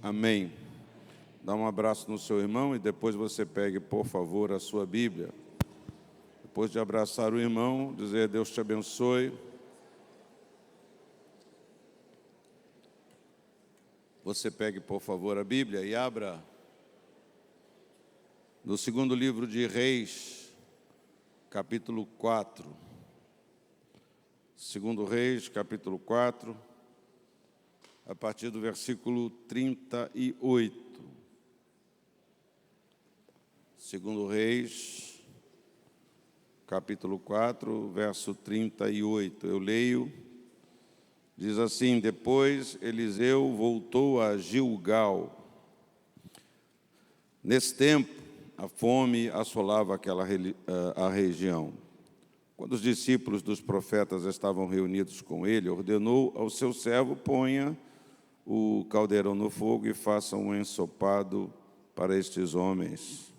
Amém. Dá um abraço no seu irmão e depois você pegue, por favor, a sua Bíblia. Depois de abraçar o irmão, dizer Deus te abençoe. Você pegue, por favor, a Bíblia e abra no segundo livro de Reis, capítulo 4. Segundo Reis, capítulo 4, a partir do versículo 38. Segundo Reis, capítulo 4, verso 38. Eu leio, diz assim: depois Eliseu voltou a Gilgal. Nesse tempo, a fome assolava a região. Quando os discípulos dos profetas estavam reunidos com ele, ordenou ao seu servo: ponha o caldeirão no fogo e faça um ensopado para estes homens.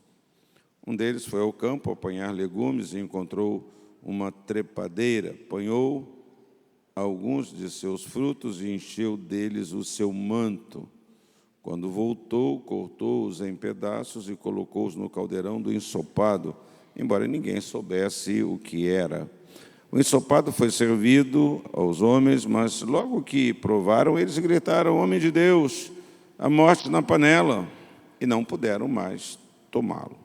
Um deles foi ao campo apanhar legumes e encontrou uma trepadeira. Apanhou alguns de seus frutos e encheu deles o seu manto. Quando voltou, cortou-os em pedaços e colocou-os no caldeirão do ensopado, embora ninguém soubesse o que era. O ensopado foi servido aos homens, mas logo que provaram, eles gritaram: homem de Deus, a morte na panela, e não puderam mais tomá-lo.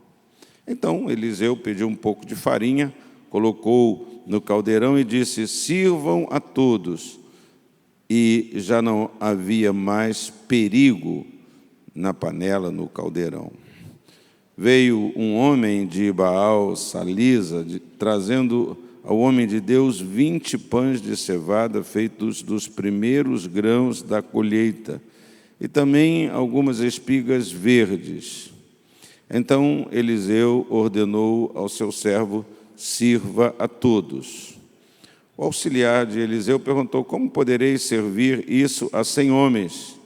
Então Eliseu pediu um pouco de farinha, colocou no caldeirão e disse: sirvam a todos. E já não havia mais perigo na panela, no caldeirão. Veio um homem de Baal Salisa, trazendo ao homem de Deus 20 pães de cevada feitos dos primeiros grãos da colheita, e também algumas espigas verdes. Então Eliseu ordenou ao seu servo: sirva a todos. O auxiliar de Eliseu perguntou: como poderei servir isso a 100 homens?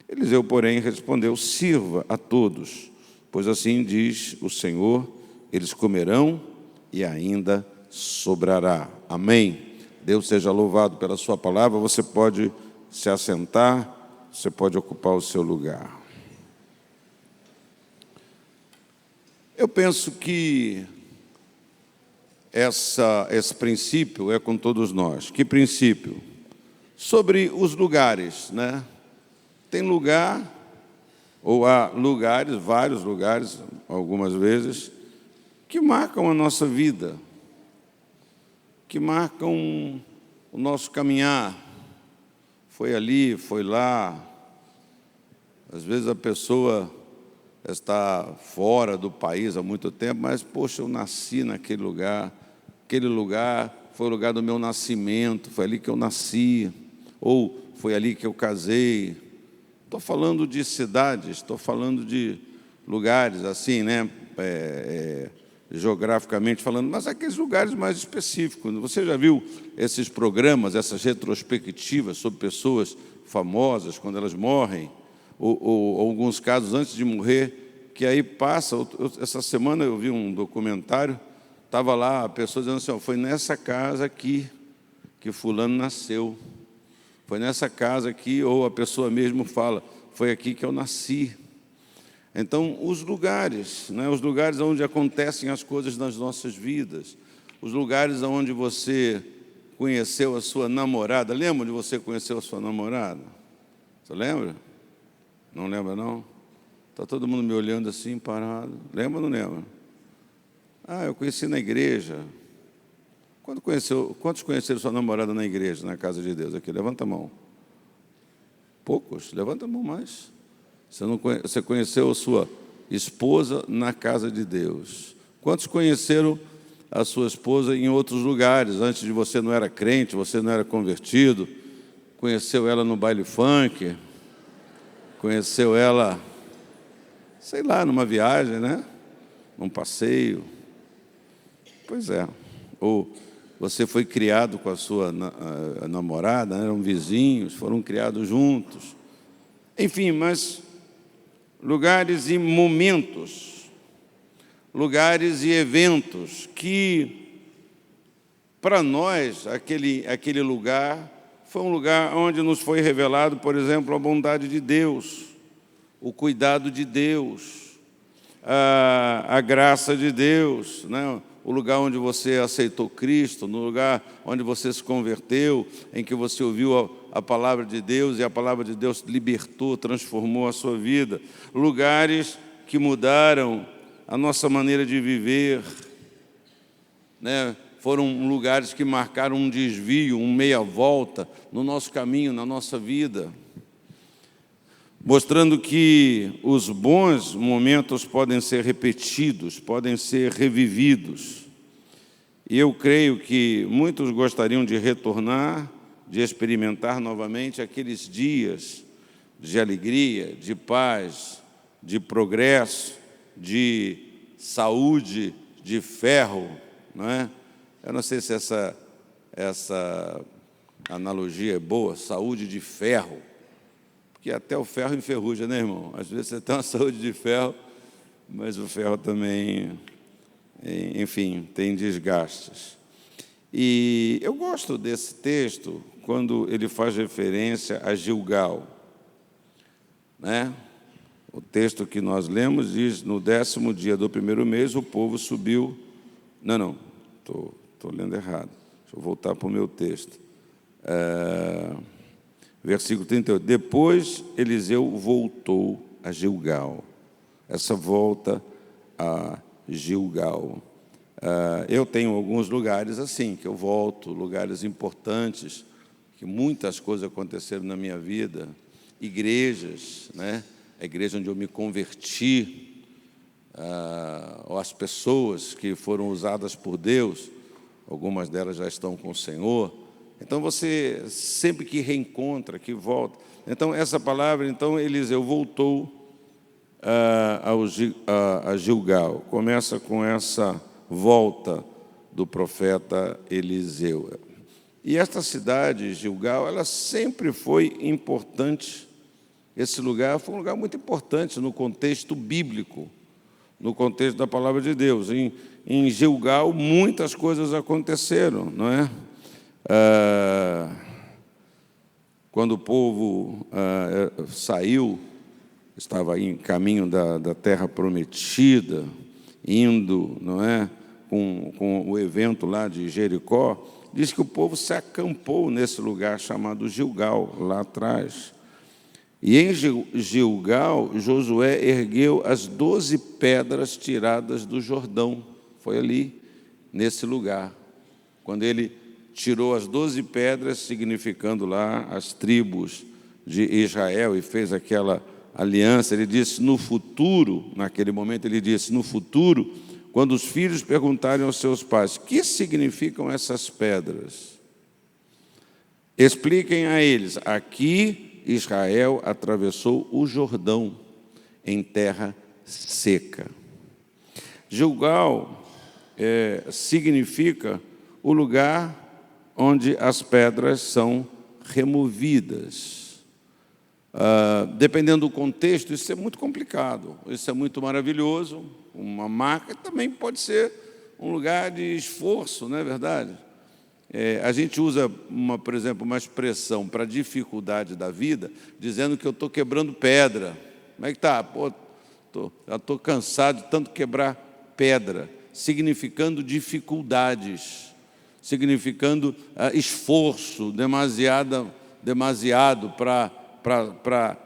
Eliseu, porém, respondeu: sirva a todos, pois assim diz o Senhor, eles comerão e ainda sobrará. Amém. Deus seja louvado pela sua palavra. Você pode se assentar, você pode ocupar o seu lugar. Eu penso que esse princípio é com todos nós. Que princípio? Sobre os lugares, né? Tem lugar, ou há lugares, vários lugares, algumas vezes, que marcam a nossa vida, que marcam o nosso caminhar. Foi ali, foi lá. Às vezes a pessoa está fora do país há muito tempo, mas, poxa, eu nasci naquele lugar. Aquele lugar foi o lugar do meu nascimento, foi ali que eu nasci, ou foi ali que eu casei. Estou falando de cidades, estou falando de lugares assim, né? Geograficamente falando, mas aqueles lugares mais específicos. Você já viu esses programas, essas retrospectivas sobre pessoas famosas quando elas morrem, ou alguns casos antes de morrer, que aí passa. Essa semana eu vi um documentário, estava lá a pessoa dizendo assim: foi nessa casa aqui que fulano nasceu, foi nessa casa aqui, ou a pessoa mesmo fala: foi aqui que eu nasci. Então, os lugares, né, os lugares onde acontecem as coisas nas nossas vidas, os lugares onde você conheceu a sua namorada. Lembra onde você conheceu a sua namorada? Você lembra? Não lembra, não? Está todo mundo me olhando assim, parado. Lembra ou não lembra? Ah, eu conheci na igreja. Quantos conheceram sua namorada na igreja, na casa de Deus? Aqui, levanta a mão. Poucos? Levanta a mão mais. Você conheceu a sua esposa na casa de Deus. Quantos conheceram a sua esposa em outros lugares? Antes de você não era crente, você não era convertido. Conheceu ela no baile funk. Conheceu ela, sei lá, numa viagem, né? Num passeio. Pois é. Ou você foi criado com a sua namorada, eram vizinhos, foram criados juntos. Enfim, mas lugares e momentos, lugares e eventos que, para nós, aquele lugar foi um lugar onde nos foi revelado, por exemplo, a bondade de Deus. o cuidado de Deus, a graça de Deus, né? O lugar onde você aceitou Cristo, no lugar onde você se converteu, em que você ouviu a palavra de Deus e a palavra de Deus libertou, transformou a sua vida. Lugares que mudaram a nossa maneira de viver, né? Foram lugares que marcaram um desvio, um meia-volta no nosso caminho, na nossa vida, mostrando que os bons momentos podem ser repetidos, podem ser revividos. E eu creio que muitos gostariam de retornar, de experimentar novamente aqueles dias de alegria, de paz, de progresso, de saúde, de ferro, não é? Eu não sei se essa analogia é boa, saúde de ferro, porque até o ferro enferruja, né, irmão? Às vezes você tem uma saúde de ferro, mas o ferro também, enfim, tem desgastes. E eu gosto desse texto quando ele faz referência a Gilgal, né? O texto que nós lemos diz, no 10º dia do primeiro mês, o povo subiu... Não, estou lendo errado. Deixa eu voltar para o meu texto. Versículo 38. Depois Eliseu voltou a Gilgal. Essa volta a Gilgal. Eu tenho alguns lugares assim, que eu volto, lugares importantes, que muitas coisas aconteceram na minha vida. Igrejas, né? A igreja onde eu me converti, as pessoas que foram usadas por Deus, algumas delas já estão com o Senhor. Então, você sempre que reencontra, que volta. Então, essa palavra, então, Eliseu voltou a Gilgal. Começa com essa volta do profeta Eliseu. E esta cidade, Gilgal, ela sempre foi importante. Esse lugar foi um lugar muito importante no contexto bíblico, no contexto da palavra de Deus. Em Gilgal, muitas coisas aconteceram, não é? Quando o povo saiu, estava em caminho da terra prometida, indo, não é, com o evento lá de Jericó, diz que o povo se acampou nesse lugar chamado Gilgal, lá atrás. E em Gilgal, Josué ergueu as 12 pedras tiradas do Jordão. Foi ali, nesse lugar, quando ele tirou as 12 pedras, significando lá as tribos de Israel, e fez aquela aliança. Ele disse, no futuro, naquele momento ele disse, no futuro, quando os filhos perguntarem aos seus pais, que significam essas pedras? Expliquem a eles, aqui Israel atravessou o Jordão em terra seca. Gilgal significa o lugar onde as pedras são removidas. Dependendo do contexto, isso é muito complicado, isso é muito maravilhoso. Uma marca também pode ser um lugar de esforço, não é verdade? A gente usa, por exemplo, uma expressão para dificuldade da vida, dizendo que eu estou quebrando pedra. Como é que está? Já estou cansado de tanto quebrar pedra, significando dificuldades, significando esforço demasiado para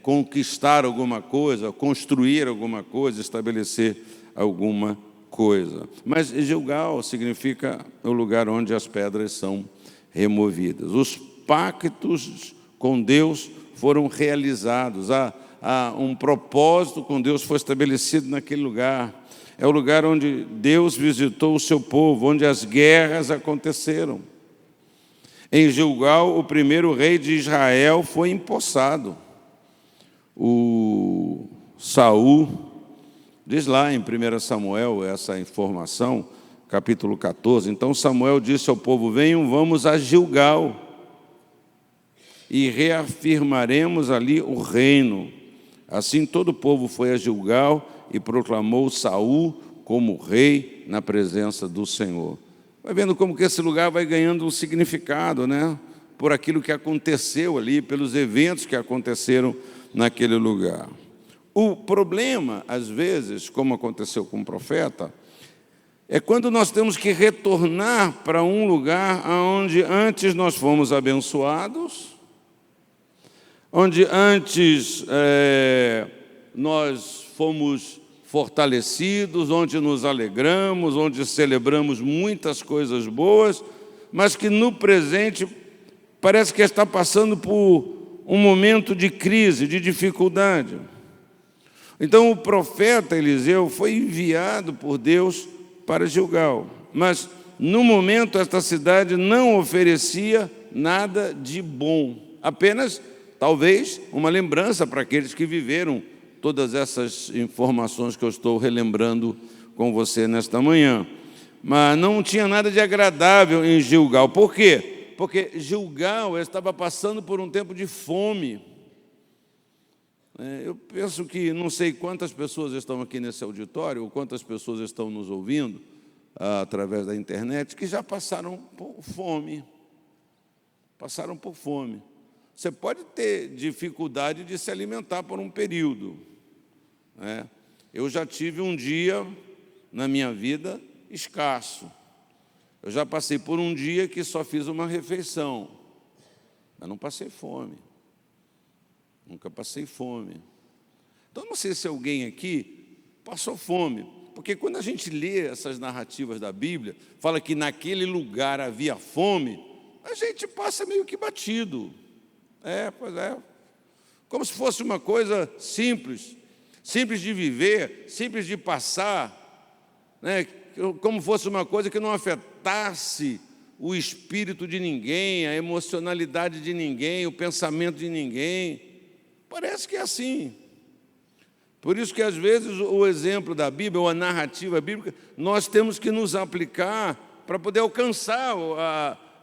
conquistar alguma coisa, construir alguma coisa, estabelecer alguma coisa. Mas Gilgal significa o lugar onde as pedras são removidas. Os pactos com Deus foram realizados, um propósito com Deus foi estabelecido naquele lugar. É o lugar onde Deus visitou o seu povo, onde as guerras aconteceram. Em Gilgal, o primeiro rei de Israel foi empossado. O Saul, diz lá em 1 Samuel, essa informação, capítulo 14, então Samuel disse ao povo, venham, vamos a Gilgal, e reafirmaremos ali o reino. Assim todo o povo foi a Gilgal e proclamou Saul como rei na presença do Senhor. Vai vendo como que esse lugar vai ganhando um significado, né? Por aquilo que aconteceu ali, pelos eventos que aconteceram naquele lugar. O problema, às vezes, como aconteceu com o profeta, é quando nós temos que retornar para um lugar onde antes nós fomos abençoados, onde antes nós fomos fortalecidos, onde nos alegramos, onde celebramos muitas coisas boas, mas que no presente parece que está passando por um momento de crise, de dificuldade. Então o profeta Eliseu foi enviado por Deus para Gilgal, mas no momento esta cidade não oferecia nada de bom, apenas talvez uma lembrança para aqueles que viveram todas essas informações que eu estou relembrando com você nesta manhã. Mas não tinha nada de agradável em Gilgal. Por quê? Porque Gilgal estava passando por um tempo de fome. Eu penso que não sei quantas pessoas estão aqui nesse auditório, ou quantas pessoas estão nos ouvindo através da internet, que já passaram por fome. Passaram por fome. Você pode ter dificuldade de se alimentar por um período. Eu já tive um dia na minha vida escasso. Eu já passei por um dia que só fiz uma refeição, mas não passei fome. Nunca passei fome. Então, não sei se alguém aqui passou fome, porque quando a gente lê essas narrativas da Bíblia, fala que naquele lugar havia fome, a gente passa meio que batido. Pois é. Como se fosse uma coisa simples, simples de viver, simples de passar, como fosse uma coisa que não afetasse o espírito de ninguém, a emocionalidade de ninguém, o pensamento de ninguém. Parece que é assim. Por isso que, às vezes, o exemplo da Bíblia, ou a narrativa bíblica, nós temos que nos aplicar para poder alcançar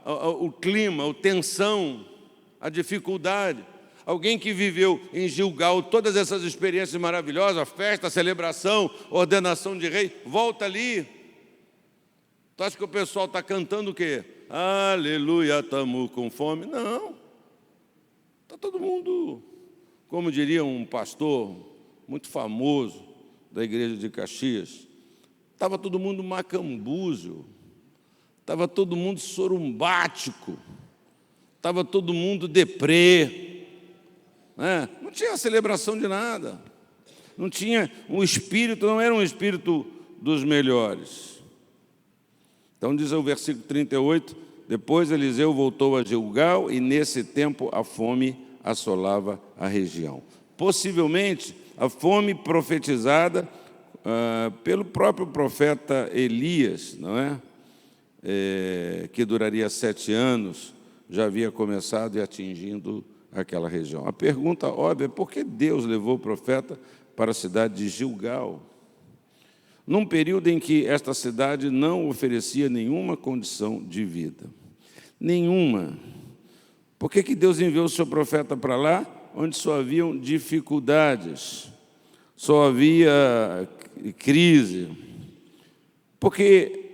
o clima, a tensão, a dificuldade. Alguém que viveu em Gilgal todas essas experiências maravilosas, festa, celebração, ordenação de rei, volta ali. Tu acha que o pessoal está cantando o quê? Aleluia, estamos com fome. Não. Está todo mundo... Como diria um pastor muito famoso da igreja de Caxias, estava todo mundo macambúzio, estava todo mundo sorumbático, estava todo mundo deprê, não tinha celebração de nada, não tinha, o espírito não era um espírito dos melhores. Então diz o versículo 38, depois Eliseu voltou a Gilgal e nesse tempo a fome assolava a região. Possivelmente, a fome profetizada pelo próprio profeta Elias, não é? Que duraria 7 anos, já havia começado e atingindo aquela região. A pergunta óbvia é por que Deus levou o profeta para a cidade de Gilgal, num período em que esta cidade não oferecia nenhuma condição de vida. Nenhuma. Por que Deus enviou o seu profeta para lá, onde só haviam dificuldades, só havia crise? Porque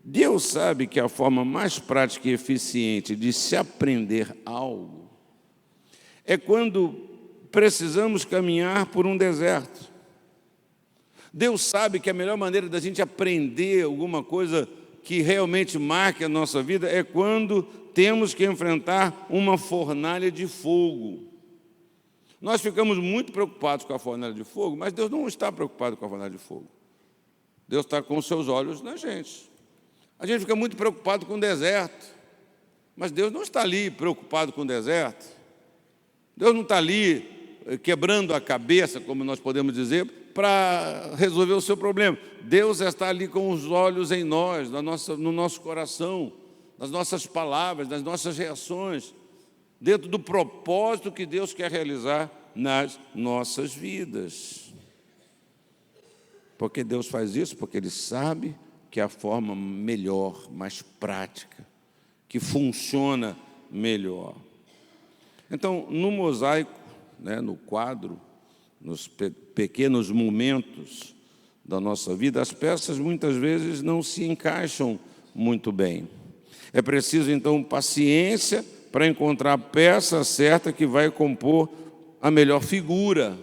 Deus sabe que a forma mais prática e eficiente de se aprender algo é quando precisamos caminhar por um deserto. Deus sabe que a melhor maneira da gente aprender alguma coisa que realmente marque a nossa vida é quando temos que enfrentar uma fornalha de fogo. Nós ficamos muito preocupados com a fornalha de fogo, mas Deus não está preocupado com a fornalha de fogo. Deus está com os seus olhos na gente. A gente fica muito preocupado com o deserto, mas Deus não está ali preocupado com o deserto. Deus não está ali quebrando a cabeça, como nós podemos dizer, para resolver o seu problema. Deus está ali com os olhos em nós, no nosso coração, nas nossas palavras, nas nossas reações, dentro do propósito que Deus quer realizar nas nossas vidas. Por que Deus faz isso? Porque Ele sabe que é a forma melhor, mais prática, que funciona melhor. Então, no mosaico, no quadro, nos pequenos momentos da nossa vida, as peças muitas vezes não se encaixam muito bem. É preciso, então, paciência para encontrar a peça certa que vai compor a melhor figura,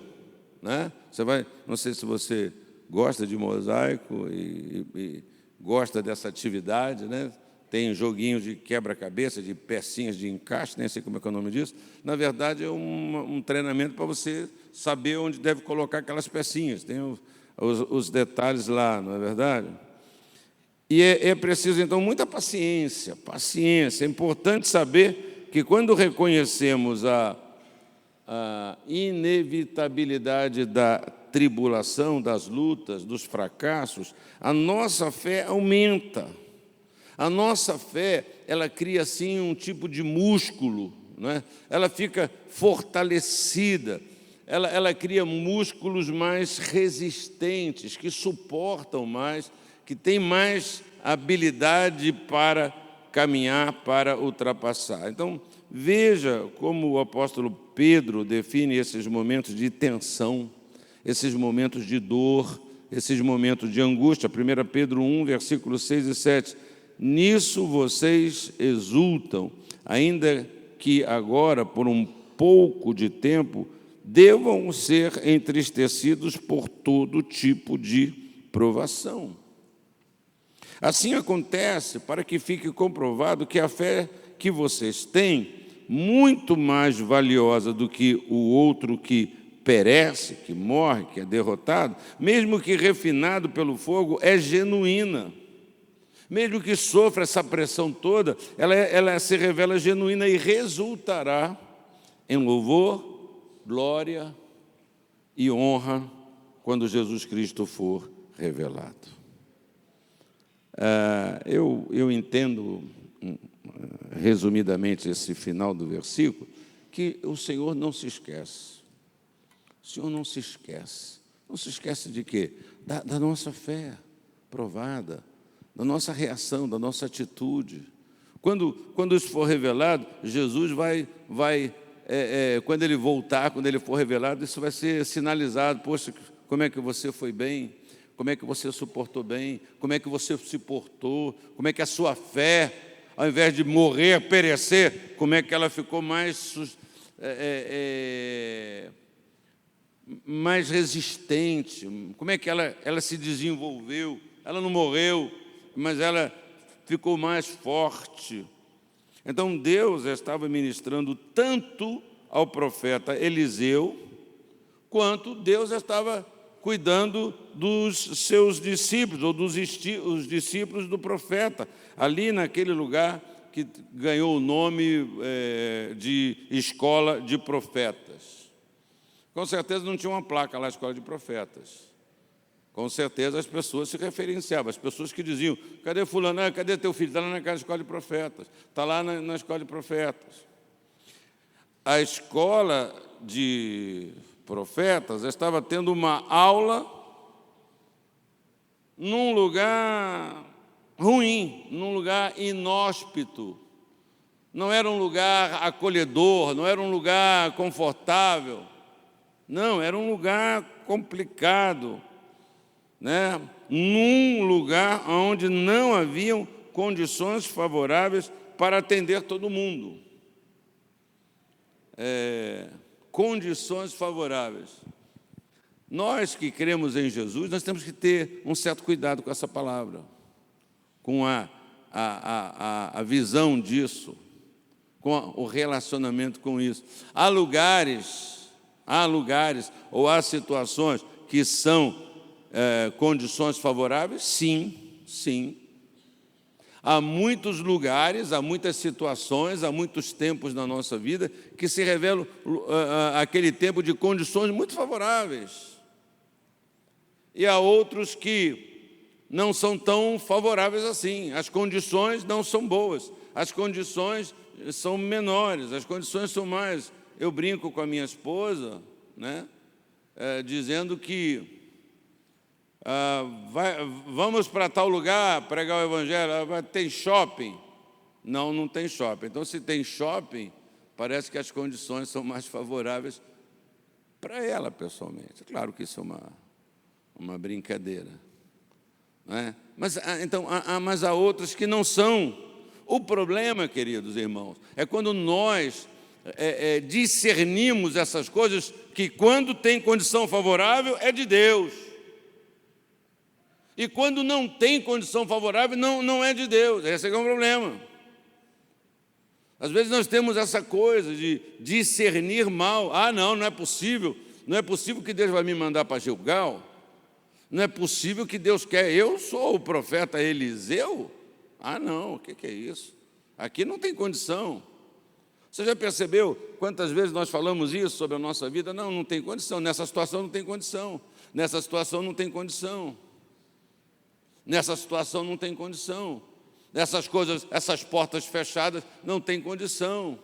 né? Você vai, não sei se você gosta de mosaico e gosta dessa atividade, né? Tem joguinhos de quebra-cabeça, de pecinhas de encaixe, nem sei como é que é o nome disso. Na verdade, é um treinamento para você saber onde deve colocar aquelas pecinhas. Tem os detalhes lá, não é verdade? E é preciso, então, muita paciência, paciência. É importante saber que quando reconhecemos a inevitabilidade da tribulação, das lutas, dos fracassos, a nossa fé aumenta. A nossa fé, ela cria, assim, um tipo de músculo, não é? Ela fica fortalecida, ela cria músculos mais resistentes, que suportam mais, que têm mais habilidade para caminhar, para ultrapassar. Então, veja como o apóstolo Pedro define esses momentos de tensão, esses momentos de dor, esses momentos de angústia. 1 Pedro 1, versículos 6 e 7. Nisso vocês exultam, ainda que agora, por um pouco de tempo, devam ser entristecidos por todo tipo de provação. Assim acontece para que fique comprovado que a fé que vocês têm, muito mais valiosa do que o outro que perece, que morre, que é derrotado, mesmo que refinado pelo fogo, é genuína. Mesmo que sofra essa pressão toda, ela se revela genuína e resultará em louvor, glória e honra quando Jesus Cristo for revelado. Eu entendo, resumidamente, esse final do versículo, que o Senhor não se esquece. O Senhor não se esquece. Não se esquece de quê? Da nossa fé provada, da nossa reação, da nossa atitude. Quando isso for revelado, Jesus quando Ele voltar, quando Ele for revelado, isso vai ser sinalizado. Poxa, como é que você foi bem? Como é que você suportou bem? Como é que você se portou? Como é que a sua fé, ao invés de morrer, perecer, como é que ela ficou mais resistente? Como é que ela se desenvolveu? Ela não morreu, mas ela ficou mais forte. Então, Deus estava ministrando tanto ao profeta Eliseu, quanto Deus estava cuidando dos seus discípulos, ou os discípulos do profeta, ali naquele lugar que ganhou o nome de Escola de Profetas. Com certeza não tinha uma placa lá, Escola de Profetas. Com certeza as pessoas se referenciavam, as pessoas que diziam: cadê fulano? Cadê teu filho? Está lá naquela Escola de Profetas, está lá na Escola de Profetas. A Escola de Profetas estava tendo uma aula num lugar ruim, num lugar inóspito. Não era um lugar acolhedor, não era um lugar confortável. Não, era um lugar complicado, né? Num lugar onde não haviam condições favoráveis para atender todo mundo. Condições favoráveis. Nós que cremos em Jesus, nós temos que ter um certo cuidado com essa palavra, com a visão disso, com o relacionamento com isso. Há lugares ou há situações que são condições favoráveis? Sim, sim. Há muitos lugares, há muitas situações, há muitos tempos na nossa vida que se revelam aquele tempo de condições muito favoráveis. E há outros que não são tão favoráveis assim. As condições não são boas, as condições são menores, as condições são mais. Eu brinco com a minha esposa, né, dizendo que vamos para tal lugar pregar o Evangelho. Tem shopping? Não, não tem shopping. Então, se tem shopping, parece que as condições são mais favoráveis para ela, pessoalmente. Claro que isso é uma brincadeira, não é? Mas há outras que não são. O problema, queridos irmãos, é quando nós discernimos essas coisas, que quando tem condição favorável é de Deus, e quando não tem condição favorável não é de Deus. Esse é o problema. Às vezes nós temos essa coisa de discernir mal. Não é possível. Não é possível que Deus vai me mandar para Gilgal. Não é possível que Deus quer. Eu sou o profeta Eliseu? Não, o que é isso? Aqui não tem condição. Você já percebeu quantas vezes nós falamos isso sobre a nossa vida? Não tem condição. Nessa situação não tem condição. Nessa situação não tem condição. Nessa situação não tem condição. Essas coisas, essas portas fechadas, não tem condição.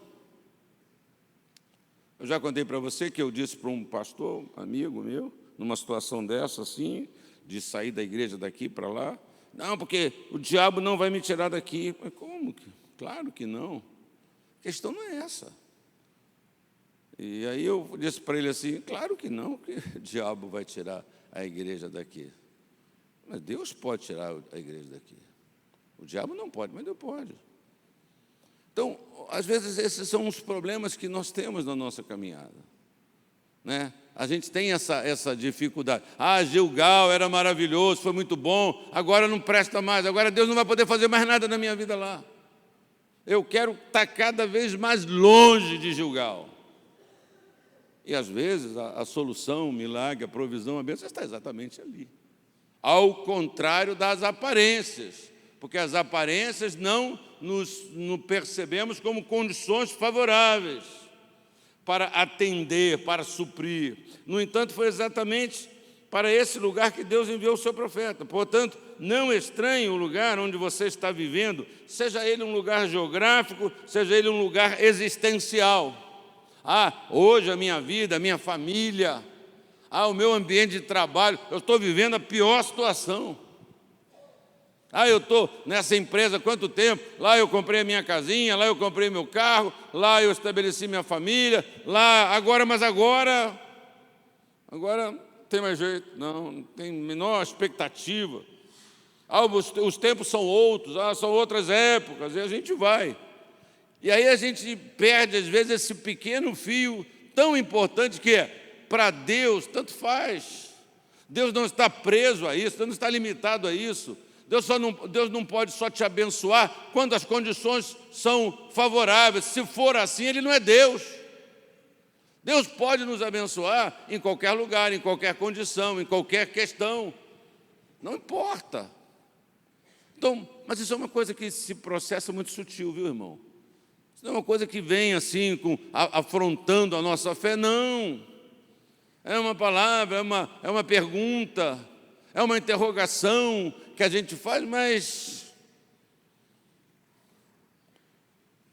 Eu já contei para você que eu disse para um pastor, amigo meu, numa situação dessa, assim, de sair da igreja daqui para lá, não, porque o diabo não vai me tirar daqui. Mas como? Claro que não. A questão não é essa. E aí eu disse para ele assim, claro que não, que o diabo vai tirar a igreja daqui. Mas Deus pode tirar a igreja daqui. O diabo não pode, mas Deus pode. Então, às vezes, esses são os problemas que nós temos na nossa caminhada, né? A gente tem essa dificuldade. Gilgal era maravilhoso, foi muito bom, agora não presta mais, agora Deus não vai poder fazer mais nada na minha vida lá. Eu quero estar cada vez mais longe de Gilgal. E, às vezes, a solução, o milagre, a provisão, a bênção está exatamente ali. Ao contrário das aparências, porque as aparências não percebemos como condições favoráveis para atender, para suprir. No entanto, foi exatamente para esse lugar que Deus enviou o seu profeta. Portanto, não estranhe o lugar onde você está vivendo, seja ele um lugar geográfico, seja ele um lugar existencial. Hoje a minha vida, a minha família, o meu ambiente de trabalho, eu estou vivendo a pior situação. Eu estou nessa empresa há quanto tempo? Lá eu comprei a minha casinha, lá eu comprei meu carro, lá eu estabeleci minha família, mas agora não tem mais jeito, não tem a menor expectativa. Os tempos são outros, são outras épocas, e a gente vai. E aí a gente perde, às vezes, esse pequeno fio tão importante que é, para Deus, tanto faz. Deus não está preso a isso, Deus não está limitado a isso. Deus não pode só te abençoar quando as condições são favoráveis. Se for assim, Ele não é Deus. Deus pode nos abençoar em qualquer lugar, em qualquer condição, em qualquer questão. Não importa. Então, mas isso é uma coisa que se processa muito sutil, viu, irmão? Isso não é uma coisa que vem assim, afrontando a nossa fé, não. É uma palavra, é uma pergunta, é uma interrogação que a gente faz, mas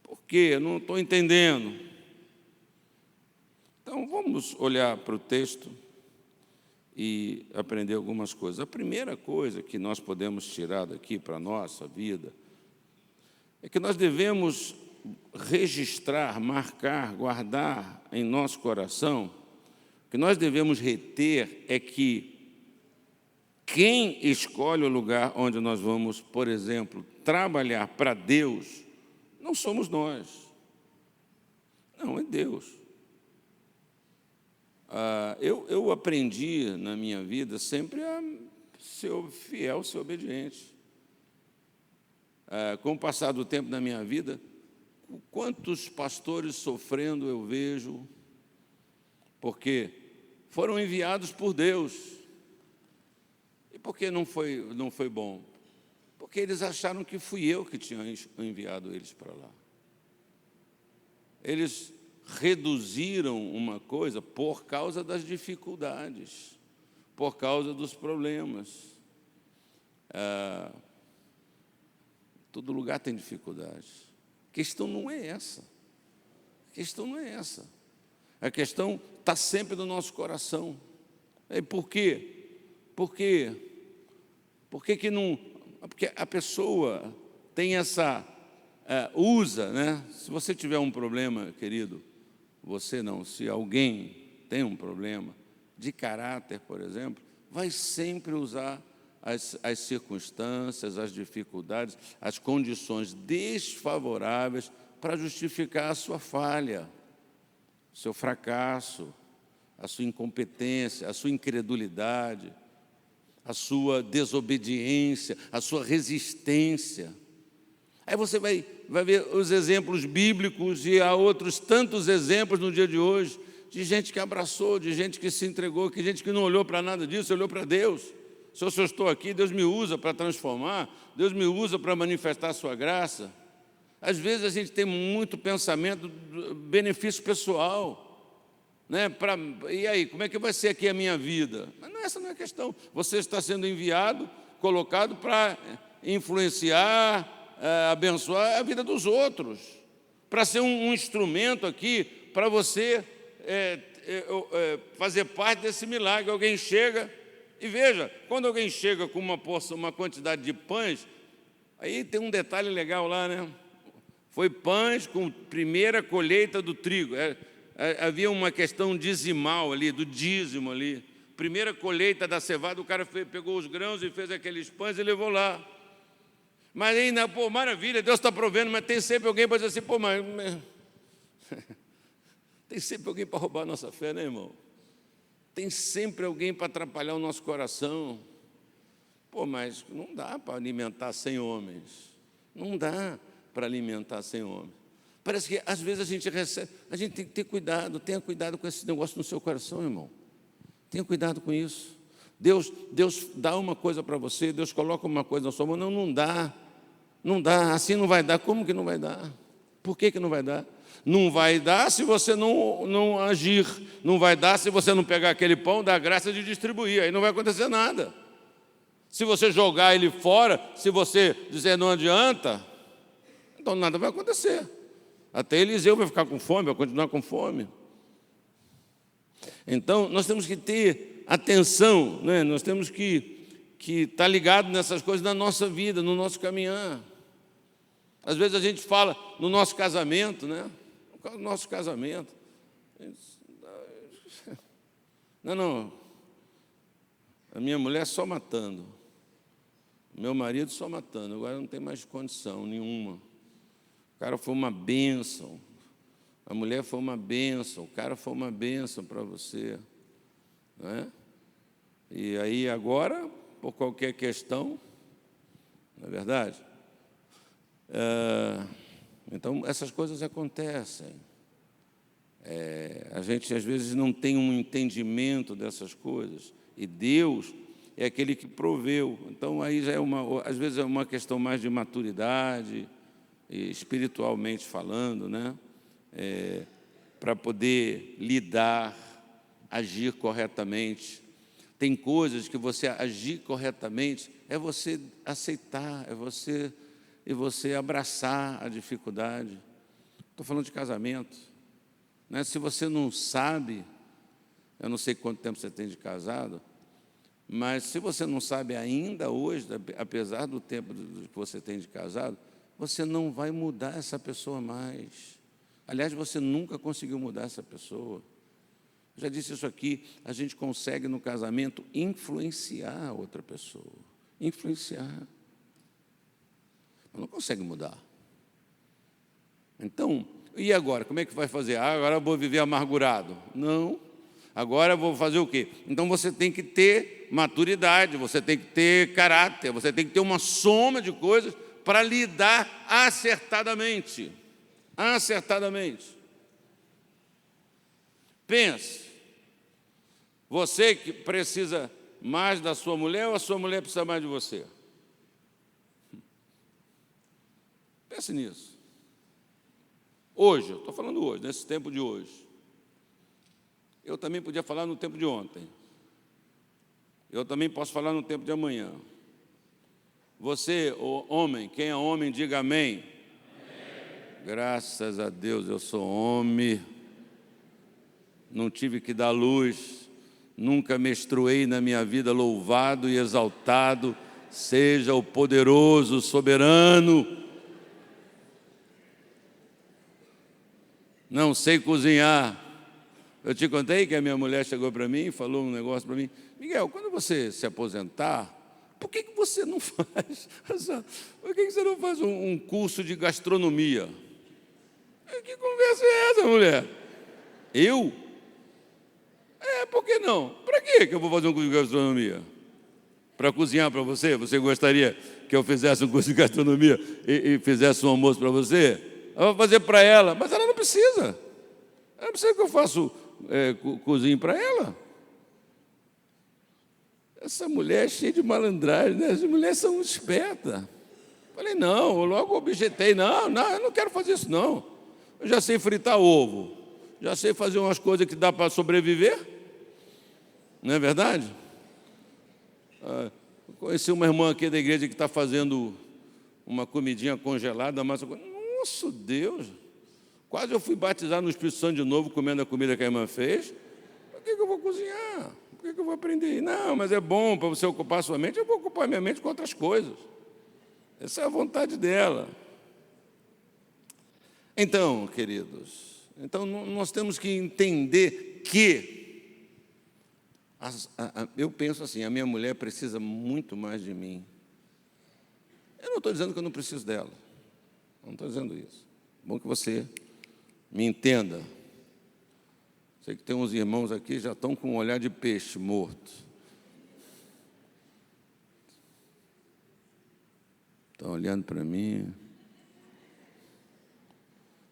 por quê? Eu não estou entendendo. Então, vamos olhar para o texto e aprender algumas coisas. A primeira coisa que nós podemos tirar daqui para a nossa vida é que nós devemos registrar, marcar, guardar em nosso coração, o que nós devemos reter é que quem escolhe o lugar onde nós vamos, por exemplo, trabalhar para Deus, não somos nós. Não, é Deus. Eu aprendi na minha vida sempre a ser fiel, ser obediente. Com o passar do tempo na minha vida, quantos pastores sofrendo eu vejo, porque foram enviados por Deus. E por que não foi bom? Porque eles acharam que fui eu que tinha enviado eles para lá. Eles reduziram uma coisa por causa das dificuldades, por causa dos problemas. Todo lugar tem dificuldades. A questão não é essa. A questão não é essa. A questão está sempre no nosso coração. E por quê? Por quê? Por que que não... Porque a pessoa tem essa... usa, né? Se você tiver um problema, querido, você não, se alguém tem um problema de caráter, por exemplo, vai sempre usar as circunstâncias, as dificuldades, as condições desfavoráveis para justificar a sua falha. o seu fracasso, a sua incompetência, a sua incredulidade, a sua desobediência, a sua resistência. Aí você vai ver os exemplos bíblicos, e há outros tantos exemplos no dia de hoje, de gente que abraçou, de gente que se entregou, de gente que não olhou para nada disso, olhou para Deus. Se eu estou aqui, Deus me usa para transformar, Deus me usa para manifestar a sua graça. Às vezes a gente tem muito pensamento do benefício pessoal, né? E aí, como é que vai ser aqui a minha vida? Mas essa não é a questão. Você está sendo enviado, colocado para influenciar, abençoar a vida dos outros, para ser um instrumento aqui, para você fazer parte desse milagre. Alguém chega, e veja, quando alguém chega com uma quantidade de pães, aí tem um detalhe legal lá, né? Foi pães com primeira colheita do trigo. Havia uma questão dizimal ali, do dízimo ali. Primeira colheita da cevada, o cara pegou os grãos e fez aqueles pães e levou lá. Mas ainda, maravilha, Deus está provendo, mas tem sempre alguém para dizer assim, mas tem sempre alguém para roubar a nossa fé, né, irmão? Tem sempre alguém para atrapalhar o nosso coração. Mas não dá para alimentar 100 homens. Não dá para alimentar 100 homens. Parece que às vezes a gente tem que ter cuidado. Tenha cuidado com esse negócio no seu coração, irmão. Tenha cuidado com isso. Deus dá uma coisa para você, Deus coloca uma coisa na sua mão. Não dá. Não dá, assim não vai dar. Como que não vai dar? Por que não vai dar? Não vai dar se você não agir. Não vai dar se você não pegar aquele pão, dar a graça de distribuir. Aí não vai acontecer nada. Se você jogar ele fora, se você dizer não adianta, então nada vai acontecer. Até Eliseu vai ficar com fome, vai continuar com fome. Então, nós temos que ter atenção, né? Nós temos que estar ligado nessas coisas na nossa vida, no nosso caminhar. Às vezes a gente fala no nosso casamento, né? No nosso casamento. Não. A minha mulher só matando. Meu marido só matando. Agora não tem mais condição nenhuma. O cara foi uma bênção, a mulher foi uma bênção, o cara foi uma bênção para você, não é? E aí agora, por qualquer questão, não é verdade? Então, essas coisas acontecem. A gente, às vezes, não tem um entendimento dessas coisas, e Deus é aquele que proveu. Então, aí já às vezes é uma questão mais de maturidade, espiritualmente falando, né? Para poder lidar, agir corretamente. Tem coisas que você agir corretamente é você aceitar, é você abraçar a dificuldade. Estou falando de casamento, né? Se você não sabe, eu não sei quanto tempo você tem de casado, mas se você não sabe ainda hoje, apesar do tempo que você tem de casado, você não vai mudar essa pessoa mais. Aliás, você nunca conseguiu mudar essa pessoa. Eu já disse isso aqui, a gente consegue no casamento influenciar a outra pessoa. Influenciar. Mas não consegue mudar. Então, e agora? Como é que vai fazer? Agora eu vou viver amargurado. Não. Agora eu vou fazer o quê? Então você tem que ter maturidade, você tem que ter caráter, você tem que ter uma soma de coisas para lidar acertadamente. Acertadamente. Pense, você que precisa mais da sua mulher ou a sua mulher precisa mais de você? Pense nisso. Hoje, eu estou falando hoje, nesse tempo de hoje. Eu também podia falar no tempo de ontem. Eu também posso falar no tempo de amanhã. Você, homem, quem é homem, diga amém. Amém. Graças a Deus eu sou homem. Não tive que dar luz. Nunca menstruei na minha vida. Louvado e exaltado seja o poderoso, soberano. Não sei cozinhar. Eu te contei que a minha mulher chegou para mim e falou um negócio para mim. Miguel, quando você se aposentar, por que você não faz? Por que você não faz um curso de gastronomia? Que conversa é essa, mulher? Eu? Por que não? Para que eu vou fazer um curso de gastronomia? Para cozinhar para você? Você gostaria que eu fizesse um curso de gastronomia e fizesse um almoço para você? Eu vou fazer para ela, mas ela não precisa. Ela não precisa que eu faça cozinho para ela. Essa mulher é cheia de malandragem, né? As mulheres são espertas. Falei, não, eu logo objetei, não, eu não quero fazer isso, não. Eu já sei fritar ovo, já sei fazer umas coisas que dá para sobreviver, não é verdade? Conheci uma irmã aqui da igreja que está fazendo uma comidinha congelada, massa. Nossa, Deus! Quase eu fui batizar no Espírito Santo de novo, comendo a comida que a irmã fez. Por que eu vou cozinhar? Por que eu vou aprender? Não, mas é bom para você ocupar a sua mente. Eu vou ocupar minha mente com outras coisas. Essa é a vontade dela. Então, queridos, nós temos que entender que eu penso assim, a minha mulher precisa muito mais de mim. Eu não estou dizendo que eu não preciso dela. Não estou dizendo isso. É bom que você me entenda. Sei que tem uns irmãos aqui que já estão com um olhar de peixe morto. Estão olhando para mim.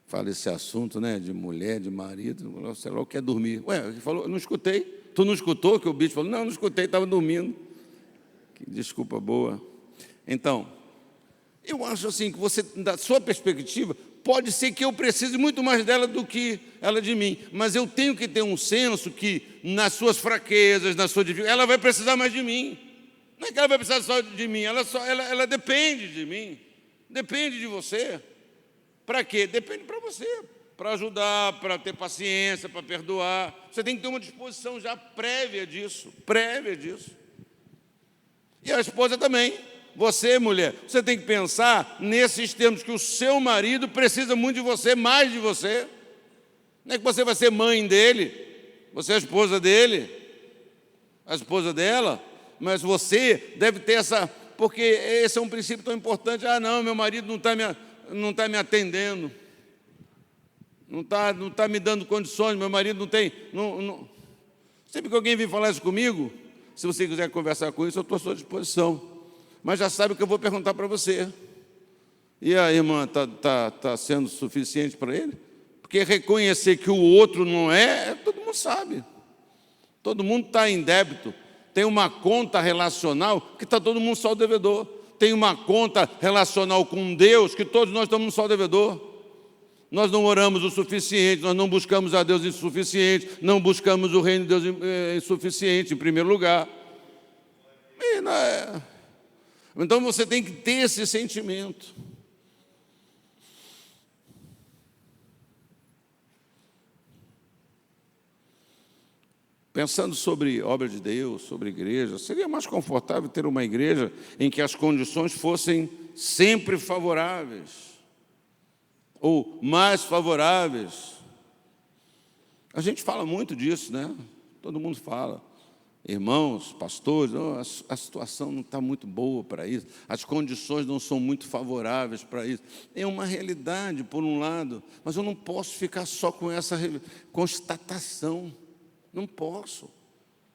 Fala esse assunto, né, de mulher, de marido. Sei lá, quer dormir. Ué, ele falou, eu não escutei. Tu não escutou que o bicho falou? Não, não escutei, estava dormindo. Que desculpa boa. Então, eu acho assim que você, da sua perspectiva, pode ser que eu precise muito mais dela do que ela de mim, mas eu tenho que ter um senso que nas suas fraquezas, na sua dificuldade, ela vai precisar mais de mim. Não é que ela vai precisar só de mim, ela depende de mim, depende de você. Para quê? Depende para você, para ajudar, para ter paciência, para perdoar. Você tem que ter uma disposição já prévia disso. E a esposa também. Você, mulher, você tem que pensar nesses termos, que o seu marido precisa muito de você, mais de você. Não é que você vai ser mãe dele, você é a esposa dele, a esposa dela, mas você deve ter essa, porque esse é um princípio tão importante. Não, meu marido não está me atendendo, não está me dando condições, meu marido não tem. Sempre que alguém vem falar isso comigo, se você quiser conversar com isso, eu estou à sua disposição. Mas já sabe o que eu vou perguntar para você. E a irmã está sendo suficiente para ele? Porque reconhecer que o outro não todo mundo sabe. Todo mundo está em débito. Tem uma conta relacional que está todo mundo só devedor. Tem uma conta relacional com Deus que todos nós estamos só devedor. Nós não oramos o suficiente, nós não buscamos a Deus insuficiente, não buscamos o reino de Deus insuficiente, em primeiro lugar. Então você tem que ter esse sentimento. Pensando sobre obra de Deus, sobre igreja, seria mais confortável ter uma igreja em que as condições fossem sempre favoráveis, ou mais favoráveis. A gente fala muito disso, né? Todo mundo fala. Irmãos, pastores, a situação não está muito boa para isso, as condições não são muito favoráveis para isso. É uma realidade, por um lado, mas eu não posso ficar só com essa constatação. Não posso.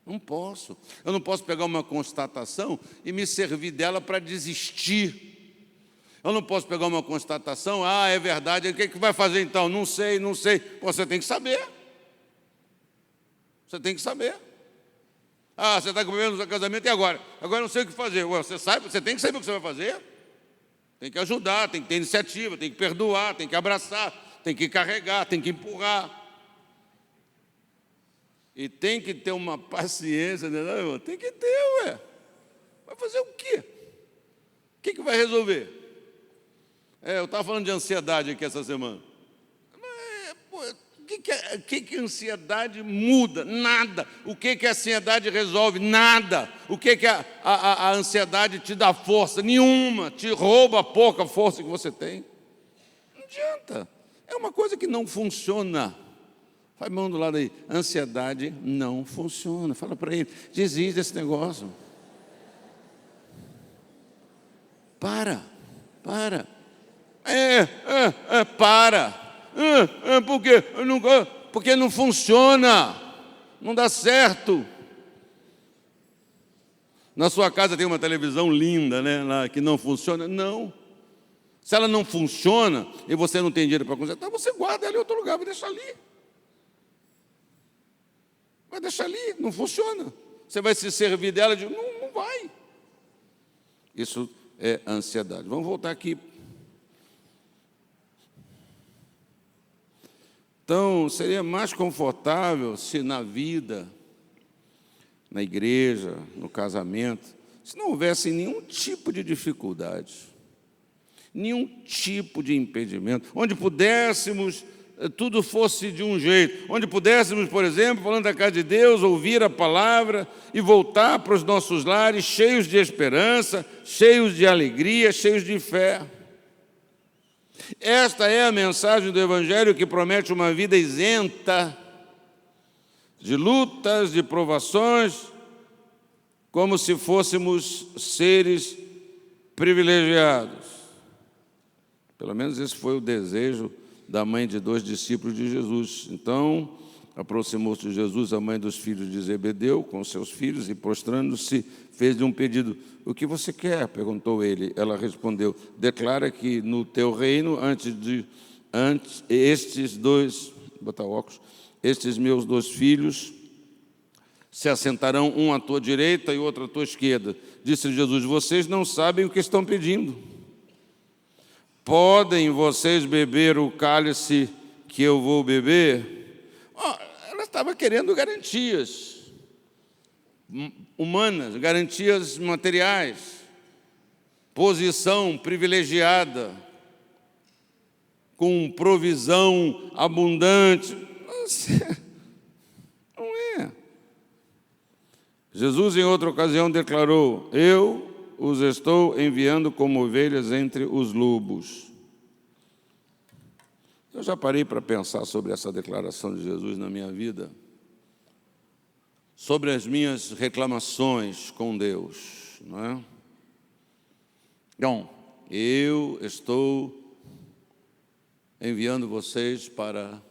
Eu não posso pegar uma constatação e me servir dela para desistir. Eu não posso pegar uma constatação, é verdade, o que vai fazer então? Não sei. Você tem que saber. Você está com problema no casamento, e agora? Agora eu não sei o que fazer. Você sabe, você tem que saber o que você vai fazer. Tem que ajudar, tem que ter iniciativa, tem que perdoar, tem que abraçar, tem que carregar, tem que empurrar. E tem que ter uma paciência, né? Não, tem que ter, Vai fazer o quê? O que vai resolver? Eu estava falando de ansiedade aqui essa semana. O que a ansiedade muda? Nada. O que a ansiedade resolve? Nada. O que a ansiedade te dá força? Nenhuma. Te rouba a pouca força que você tem. Não adianta. É uma coisa que não funciona. Faz mão do lado aí. Ansiedade não funciona. Fala para ele. Desiste desse negócio. Para. Para. Por quê? Eu nunca. porque não funciona, não dá certo. Na sua casa tem uma televisão linda, né, lá, que não funciona? Não. Se ela não funciona e você não tem dinheiro para consertar, você guarda ela em outro lugar, vai deixar ali. Vai deixar ali, não funciona. Você vai se servir dela de... Não vai. Isso é ansiedade. Vamos voltar aqui. Então, seria mais confortável se na vida, na igreja, no casamento, se não houvesse nenhum tipo de dificuldade, nenhum tipo de impedimento, onde pudéssemos, tudo fosse de um jeito, onde pudéssemos, por exemplo, falando da casa de Deus, ouvir a palavra e voltar para os nossos lares cheios de esperança, cheios de alegria, cheios de fé. Esta é a mensagem do Evangelho que promete uma vida isenta de lutas, de provações, como se fôssemos seres privilegiados. Pelo menos esse foi o desejo da mãe de 2 discípulos de Jesus. Então, aproximou-se de Jesus a mãe dos filhos de Zebedeu com seus filhos e, prostrando-se, fez-lhe um pedido. O que você quer? Perguntou ele. Ela respondeu, declara que no teu reino, estes meus 2 filhos se assentarão, um à tua direita e outro à tua esquerda. Disse Jesus, vocês não sabem o que estão pedindo. Podem vocês beber o cálice que eu vou beber? Ela estava querendo garantias humanas, garantias materiais, posição privilegiada, com provisão abundante. Não é. Jesus, em outra ocasião, declarou, eu os estou enviando como ovelhas entre os lobos. Eu já parei para pensar sobre essa declaração de Jesus na minha vida, sobre as minhas reclamações com Deus, não é? Então, eu estou enviando vocês para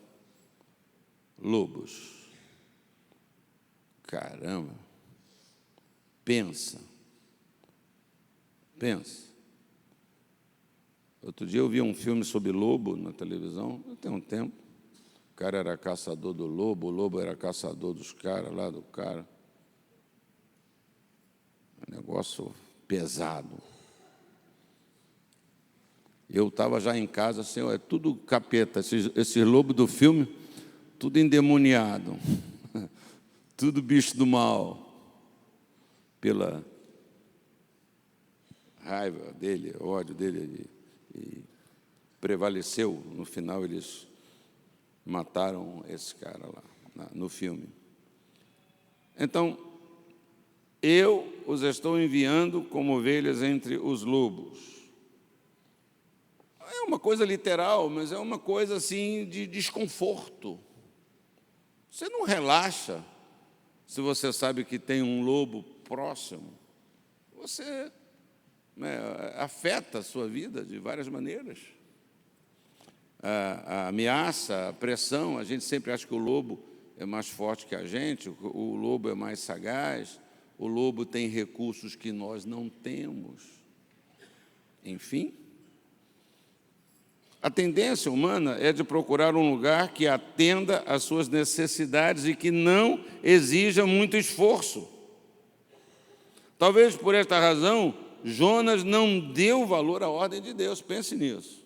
lobos. Caramba! Pensa. Outro dia eu vi um filme sobre lobo na televisão, tem um tempo. O cara era caçador do lobo, o lobo era caçador dos caras lá do cara. Um negócio pesado. Eu estava já em casa, assim, é tudo capeta, esse lobo do filme, tudo endemoniado, tudo bicho do mal, pela raiva dele, ódio dele, e prevaleceu. No final, eles mataram esse cara lá, no filme. Então, eu os estou enviando como ovelhas entre os lobos. É uma coisa literal, mas é uma coisa assim de desconforto. Você não relaxa se você sabe que tem um lobo próximo. Você afeta a sua vida de várias maneiras. A ameaça, a pressão, a gente sempre acha que o lobo é mais forte que a gente, o lobo é mais sagaz, o lobo tem recursos que nós não temos. Enfim, a tendência humana é de procurar um lugar que atenda às suas necessidades e que não exija muito esforço. Talvez por esta razão, Jonas não deu valor à ordem de Deus, pense nisso.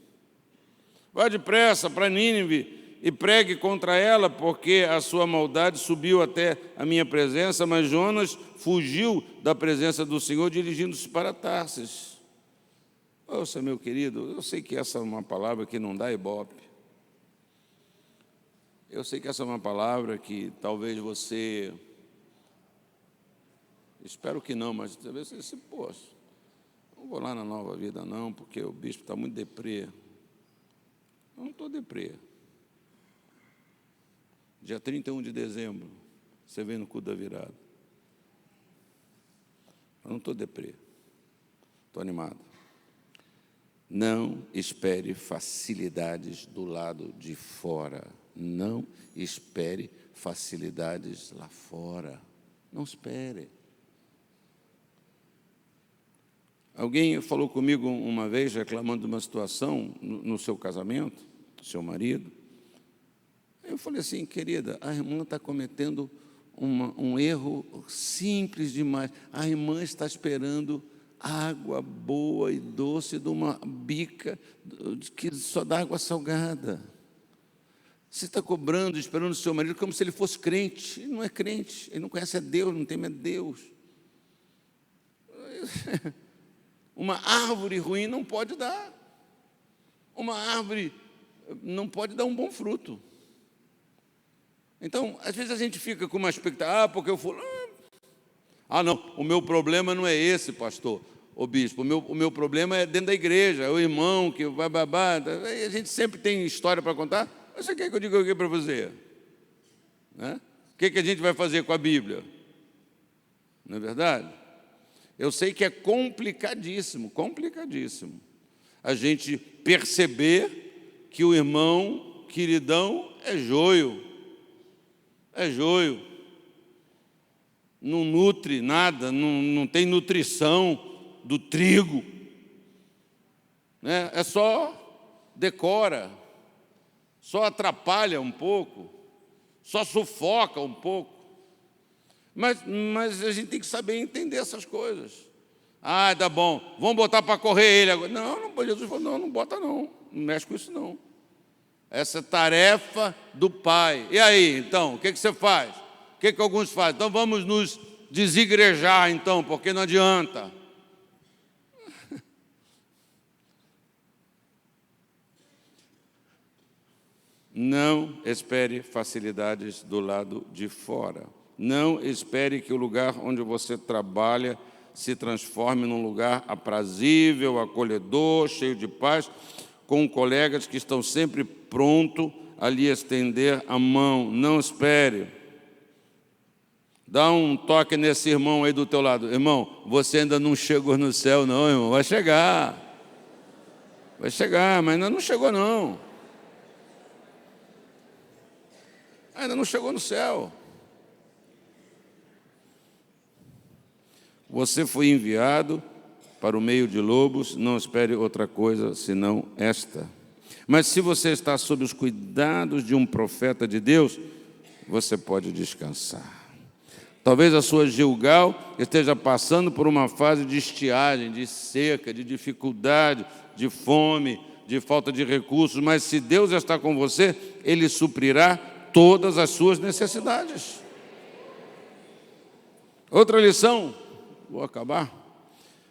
Vá depressa para Nínive e pregue contra ela, porque a sua maldade subiu até a minha presença, mas Jonas fugiu da presença do Senhor, dirigindo-se para Tarsis. Ouça, meu querido, eu sei que essa é uma palavra que não dá ibope. Eu sei que essa é uma palavra que talvez você... Espero que não, mas talvez você se possa. Não vou lá na Nova Vida, não, porque o bispo está muito deprê. Eu não estou deprê. Dia 31 de dezembro, você vem no culto da virada. Eu não estou deprê. Estou animado. Não espere facilidades do lado de fora. Não espere facilidades lá fora. Não espere. Alguém falou comigo uma vez, reclamando de uma situação no seu casamento, seu marido. Eu falei assim: querida, a irmã está cometendo um erro simples demais. A irmã está esperando água boa e doce de uma bica que só dá água salgada. Você está cobrando, esperando o seu marido como se ele fosse crente. Ele não é crente, ele não conhece a Deus, não teme a Deus. Uma árvore ruim não pode dar. Uma árvore não pode dar um bom fruto. Então, às vezes a gente fica com uma expectativa, porque eu falo, não, o meu problema não é esse, pastor, o bispo, o meu problema é dentro da igreja, é o irmão que vai babar. A gente sempre tem história para contar. Mas você quer que eu diga o que para você? Né? O que a gente vai fazer com a Bíblia? Não é verdade? Eu sei que é complicadíssimo, complicadíssimo, a gente perceber que o irmão queridão é joio, não nutre nada, não tem nutrição do trigo, né? É só decora, só atrapalha um pouco, só sufoca um pouco. Mas a gente tem que saber entender essas coisas. Tá bom, vamos botar para correr ele agora. Não, Jesus falou, não bota não mexe com isso não. Essa é tarefa do pai. E aí, então, o que você faz? O que alguns fazem? Então vamos nos desigrejar, então, porque não adianta. Não espere facilidades do lado de fora. Não espere que o lugar onde você trabalha se transforme num lugar aprazível, acolhedor, cheio de paz, com colegas que estão sempre prontos a lhe estender a mão. Não espere. Dá um toque nesse irmão aí do teu lado. Irmão, você ainda não chegou no céu não, irmão. Vai chegar. Vai chegar, mas ainda não chegou não. Ainda não chegou no céu. Você foi enviado para o meio de lobos, não espere outra coisa senão esta. Mas se você está sob os cuidados de um profeta de Deus, você pode descansar. Talvez a sua Gilgal esteja passando por uma fase de estiagem, de seca, de dificuldade, de fome, de falta de recursos, mas se Deus está com você, Ele suprirá todas as suas necessidades. Outra lição, vou acabar.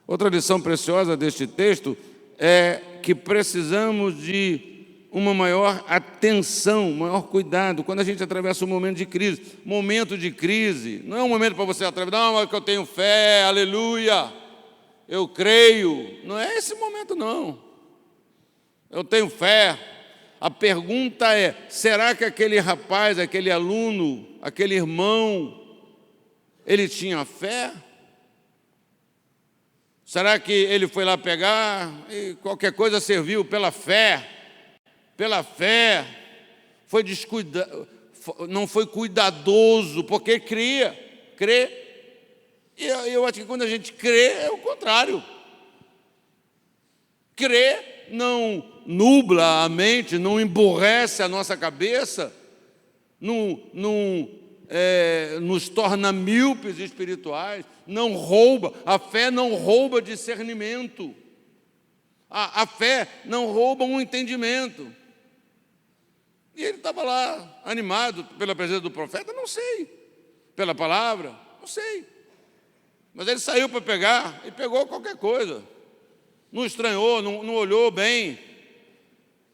Outra lição preciosa deste texto é que precisamos de uma maior atenção, maior cuidado, quando a gente atravessa um momento de crise. Momento de crise não é um momento para você atravessar, não, é que eu tenho fé, aleluia, eu creio. Não é esse momento, não. Eu tenho fé. A pergunta é, será que aquele rapaz, aquele aluno, aquele irmão, ele tinha fé? Será que ele foi lá pegar e qualquer coisa serviu pela fé? Pela fé, não foi cuidadoso, porque crê. E eu acho que quando a gente crê, é o contrário. Crer não nubla a mente, não emburrece a nossa cabeça, nos torna míopes espirituais, não rouba. A fé não rouba discernimento. A fé não rouba um entendimento. E ele estava lá, animado pela presença do profeta, não sei. Pela palavra, não sei. Mas ele saiu para pegar e pegou qualquer coisa. Não estranhou, não olhou bem.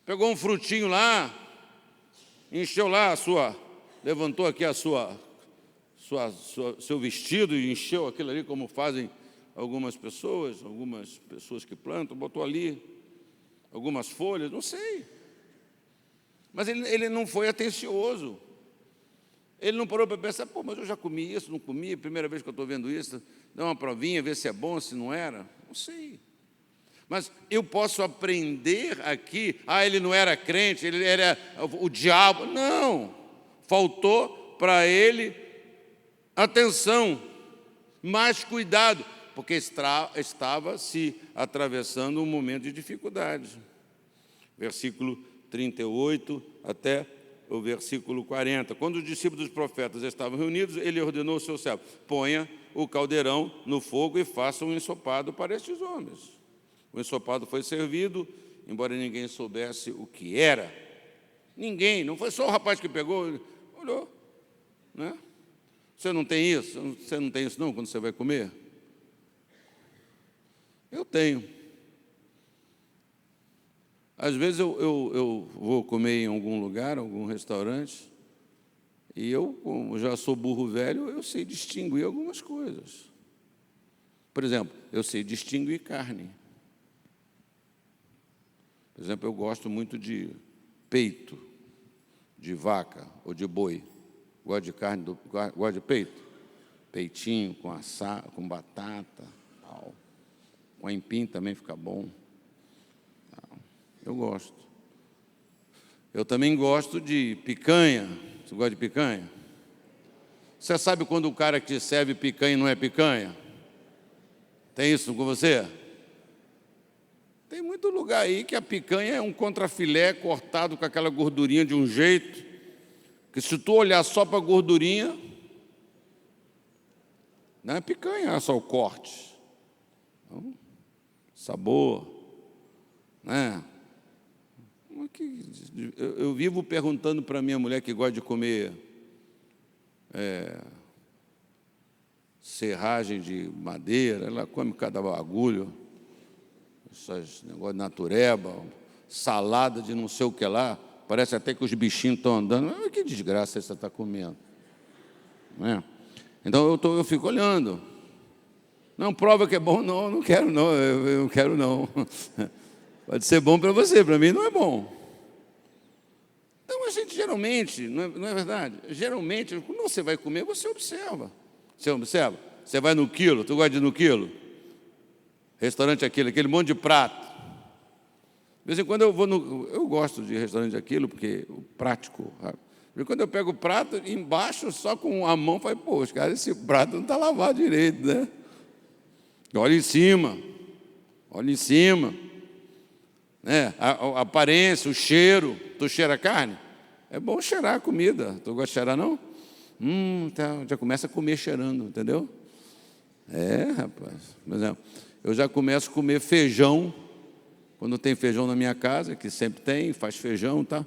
Pegou um frutinho lá, encheu lá levantou aqui seu vestido e encheu aquilo ali, como fazem algumas pessoas que plantam, botou ali algumas folhas, não sei. Mas ele não foi atencioso. Ele não parou para pensar, mas eu já comi isso, não comi, primeira vez que eu estou vendo isso, dá uma provinha, ver se é bom, se não era, não sei. Mas eu posso aprender aqui, ele não era crente, ele era o diabo. Não, faltou para ele atenção, mais cuidado, porque estava se atravessando um momento de dificuldade. Versículo 38 até o versículo 40. Quando os discípulos dos profetas estavam reunidos, ele ordenou ao seu servo: ponha o caldeirão no fogo e faça um ensopado para estes homens. O ensopado foi servido, embora ninguém soubesse o que era. Ninguém, não foi só o rapaz que pegou, olhou, né? Você não tem isso? Você não tem isso não quando você vai comer? Eu tenho. Às vezes eu vou comer em algum lugar, algum restaurante, e eu, como já sou burro velho, eu sei distinguir algumas coisas. Por exemplo, eu sei distinguir carne. Por exemplo, eu gosto muito de peito, de vaca ou de boi. Gosto de carne, gosto de peito. Peitinho com batata, tal. Com aipim também fica bom. Eu gosto. Eu também gosto de picanha. Você gosta de picanha? Você sabe quando o cara que te serve picanha não é picanha? Tem isso com você? Tem muito lugar aí que a picanha é um contrafilé cortado com aquela gordurinha de um jeito, que se tu olhar só para a gordurinha, não é picanha, é só o corte. Então, sabor, né? Eu vivo perguntando para minha mulher que gosta de comer serragem de madeira, ela come cada bagulho, esses negócios de natureba, salada de não sei o que lá, parece até que os bichinhos estão andando. Mas que desgraça você está comendo, não é? Então eu fico olhando. Não, prova que é bom, não quero não, eu não quero não. Pode ser bom para você, para mim não é bom. Então, a gente geralmente, não é verdade? Geralmente, quando você vai comer, você observa. Você observa? Você vai no quilo, tu gosta de ir no quilo? Restaurante aquele monte de prato. De vez em quando eu vou eu gosto de restaurante aquilo, porque o prático. E quando eu pego o prato, embaixo, só com a mão, falo, poxa, cara, esse prato não está lavado direito, né? Olha em cima. Né? A aparência, o cheiro. Tu cheira a carne? É bom cheirar a comida. Tu gosta de cheirar, não? Tá, já começa a comer cheirando, entendeu? Rapaz. Por exemplo, eu já começo a comer feijão, quando tem feijão na minha casa, que sempre tem, faz feijão, tá?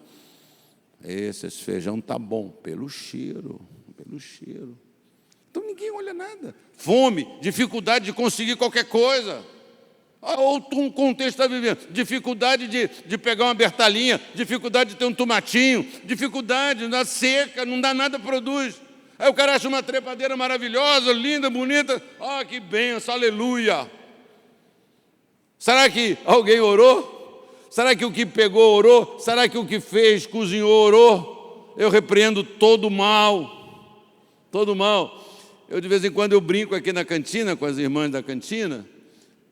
Esse feijão tá bom, pelo cheiro. Então ninguém olha nada. Fome, dificuldade de conseguir qualquer coisa. Outro um contexto está vivendo, dificuldade de pegar uma bertalinha, dificuldade de ter um tomatinho, dificuldade na seca, não dá nada, produz. Aí o cara acha uma trepadeira maravilhosa, linda, bonita, que benção, aleluia. Será que alguém orou? Será que o que pegou orou? Será que o que fez, cozinhou, orou? Eu repreendo todo mal. Eu de vez em quando eu brinco aqui na cantina, com as irmãs da cantina.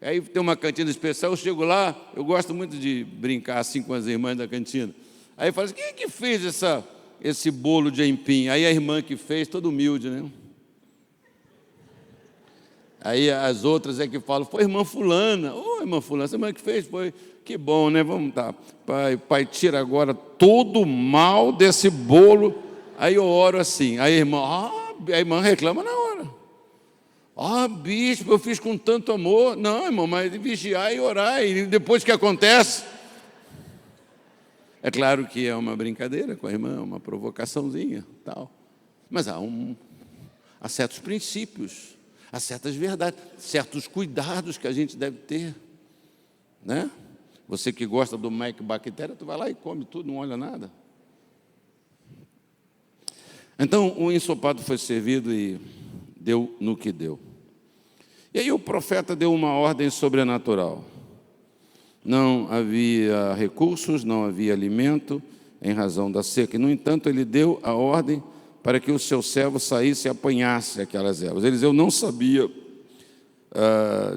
Aí tem uma cantina especial, eu chego lá, eu gosto muito de brincar assim com as irmãs da cantina. Aí eu falo assim, quem é que fez esse bolo de aipim? Aí a irmã que fez, toda humilde, né? Aí as outras é que falam, foi irmã fulana. Irmã fulana, essa irmã que fez, foi, que bom, né? Vamos tá. Pai, tira agora todo o mal desse bolo. Aí eu oro assim, aí a irmã reclama na hora. Bispo, eu fiz com tanto amor. Não, irmão, mas vigiar e orar, e depois que acontece. É claro que é uma brincadeira com a irmã, uma provocaçãozinha, tal. Mas há certos princípios, há certas verdades, certos cuidados que a gente deve ter, né? Você que gosta do Bactéria, tu vai lá e come tudo, não olha nada. Então, o ensopado foi servido e deu no que deu. E aí o profeta deu uma ordem sobrenatural. Não havia recursos, não havia alimento, em razão da seca. No entanto, ele deu a ordem para que o seu servo saísse e apanhasse aquelas ervas. Eliseu não sabia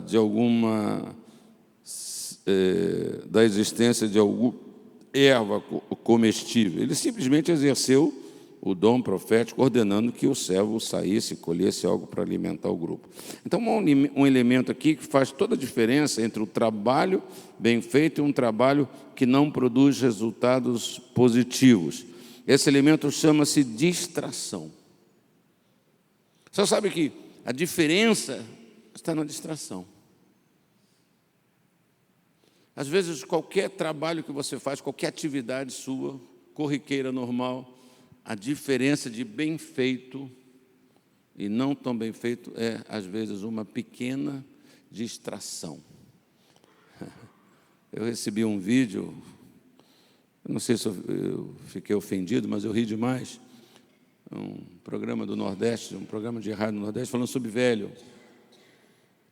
de alguma da existência de alguma erva comestível. Ele simplesmente exerceu o dom profético, ordenando que o servo saísse e colhesse algo para alimentar o grupo. Então, um elemento aqui que faz toda a diferença entre o trabalho bem feito e um trabalho que não produz resultados positivos. Esse elemento chama-se distração. Você sabe que a diferença está na distração. Às vezes, qualquer trabalho que você faz, qualquer atividade sua, corriqueira, normal, a diferença de bem feito e não tão bem feito é, às vezes, uma pequena distração. Eu recebi um vídeo, eu não sei se eu fiquei ofendido, mas eu ri demais. Um programa do Nordeste, um programa de rádio do Nordeste, falando sobre velho.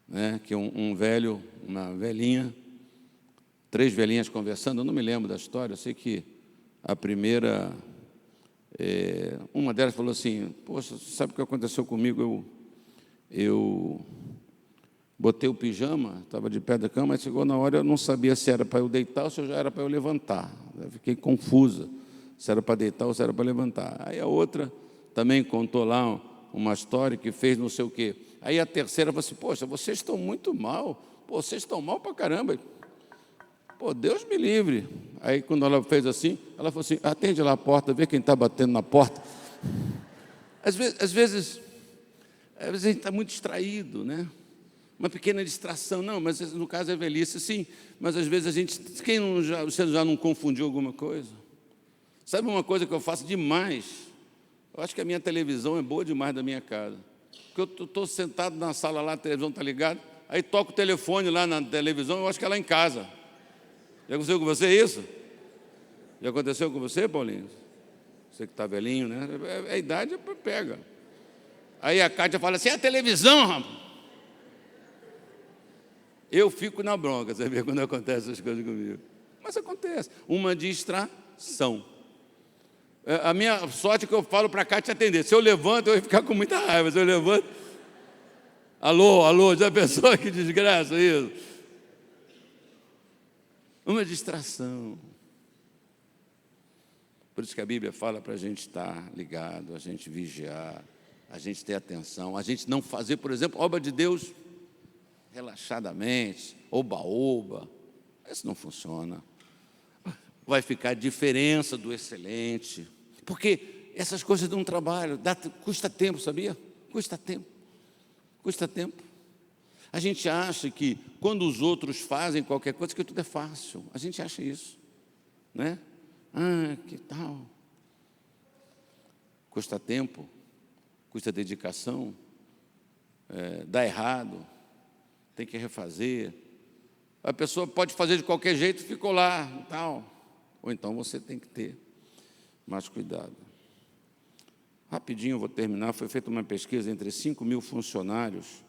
Né, que um velho, uma velhinha, 3 velhinhas conversando, eu não me lembro da história, eu sei que a primeira, uma delas falou assim, poxa, sabe o que aconteceu comigo? Eu botei o pijama, estava de pé da cama, mas chegou na hora, eu não sabia se era para eu deitar ou se já era para eu levantar. Eu fiquei confusa, se era para deitar ou se era para levantar. Aí a outra também contou lá uma história que fez não sei o quê. Aí a terceira falou assim, poxa, vocês estão muito mal, pô, vocês estão mal para caramba. Pô, Deus me livre. Aí, quando ela fez assim, ela falou assim, atende lá a porta, vê quem está batendo na porta. Às vezes a gente está muito distraído, né? Uma pequena distração. Não, mas no caso é velhice, sim. Mas às vezes a gente... Você já não confundiu alguma coisa? Sabe uma coisa que eu faço demais? Eu acho que a minha televisão é boa demais da minha casa. Porque eu estou sentado na sala lá, a televisão está ligada, aí toco o telefone lá na televisão, eu acho que é lá em casa. Já aconteceu com você isso? Já aconteceu com você, Paulinho? Você que está velhinho, né? A idade pega. Aí a Cátia fala assim, é a televisão, rapaz. Eu fico na bronca, você vê, quando acontecem essas coisas comigo. Mas acontece. Uma distração. A minha sorte é que eu falo para a Cátia atender. Se eu levanto, eu vou ficar com muita raiva. Se eu levanto... Alô, já pensou que desgraça isso? Uma distração. Por isso que a Bíblia fala para a gente estar ligado, a gente vigiar, a gente ter atenção, a gente não fazer, por exemplo, obra de Deus relaxadamente, oba-oba. Isso não funciona. Vai ficar a diferença do excelente. Porque essas coisas dão trabalho, custa tempo, sabia? Custa tempo. Custa tempo. A gente acha que quando os outros fazem qualquer coisa, que tudo é fácil. A gente acha isso, né? Ah, que tal? Custa tempo, custa dedicação, dá errado, tem que refazer. A pessoa pode fazer de qualquer jeito, ficou lá, tal. Ou então você tem que ter mais cuidado. Rapidinho, eu vou terminar. Foi feita uma pesquisa entre 5.000 funcionários,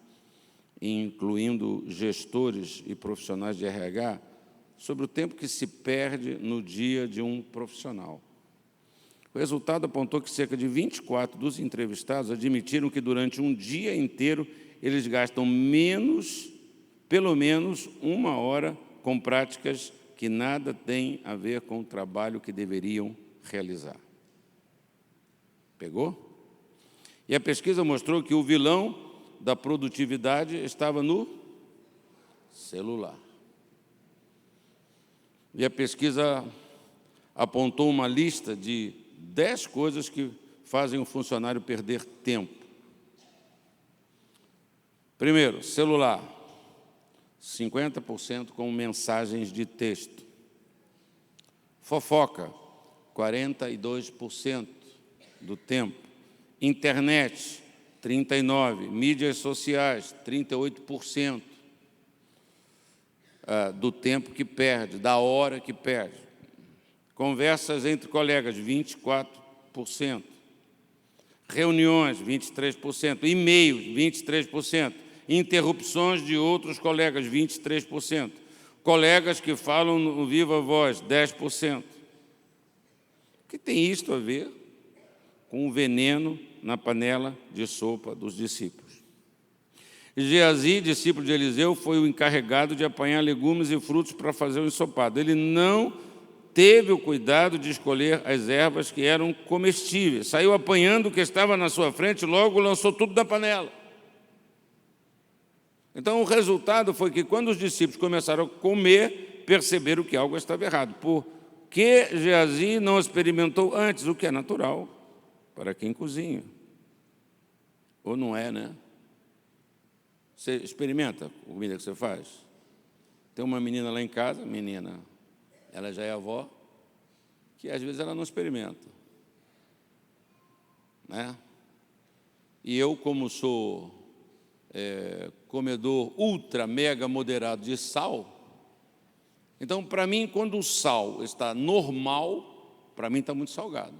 incluindo gestores e profissionais de RH, sobre o tempo que se perde no dia de um profissional. O resultado apontou que cerca de 24 dos entrevistados admitiram que durante um dia inteiro eles gastam pelo menos 1 hora com práticas que nada têm a ver com o trabalho que deveriam realizar. Pegou? E a pesquisa mostrou que o vilão da produtividade estava no celular. E a pesquisa apontou uma lista de 10 coisas que fazem o funcionário perder tempo. Primeiro, celular, 50% com mensagens de texto. Fofoca, 42% do tempo. Internet, 39%. Mídias sociais, 38%. Do tempo que perde, da hora que perde. Conversas entre colegas, 24%. Reuniões, 23%. E-mails, 23%. Interrupções de outros colegas, 23%. Colegas que falam no viva voz, 10%. O que tem isto a ver com o veneno na panela de sopa dos discípulos? E Geazi, discípulo de Eliseu, foi o encarregado de apanhar legumes e frutos para fazer o ensopado. Ele não teve o cuidado de escolher as ervas que eram comestíveis. Saiu apanhando o que estava na sua frente e logo lançou tudo na panela. Então, o resultado foi que, quando os discípulos começaram a comer, perceberam que algo estava errado. Por que Geazi não experimentou antes, o que é natural para quem cozinha? Ou não é, né? Você experimenta a comida que você faz? Tem uma menina lá em casa, ela já é avó, que às vezes ela não experimenta, né? E eu, como sou comedor ultra, mega moderado de sal, então, para mim, quando o sal está normal, para mim está muito salgado.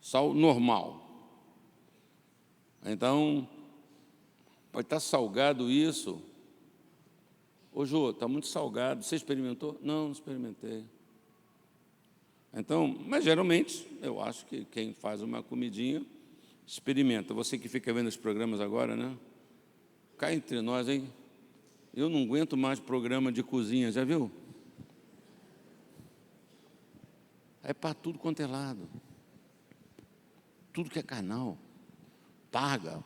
Sal normal. Então, pode estar salgado isso. Ô, Jô, está muito salgado. Você experimentou? Não experimentei. Então, mas geralmente, eu acho que quem faz uma comidinha, experimenta. Você que fica vendo os programas agora, né? Cá entre nós, hein? Eu não aguento mais programa de cozinha, já viu? É para tudo quanto é lado. Tudo que é canal. Paga,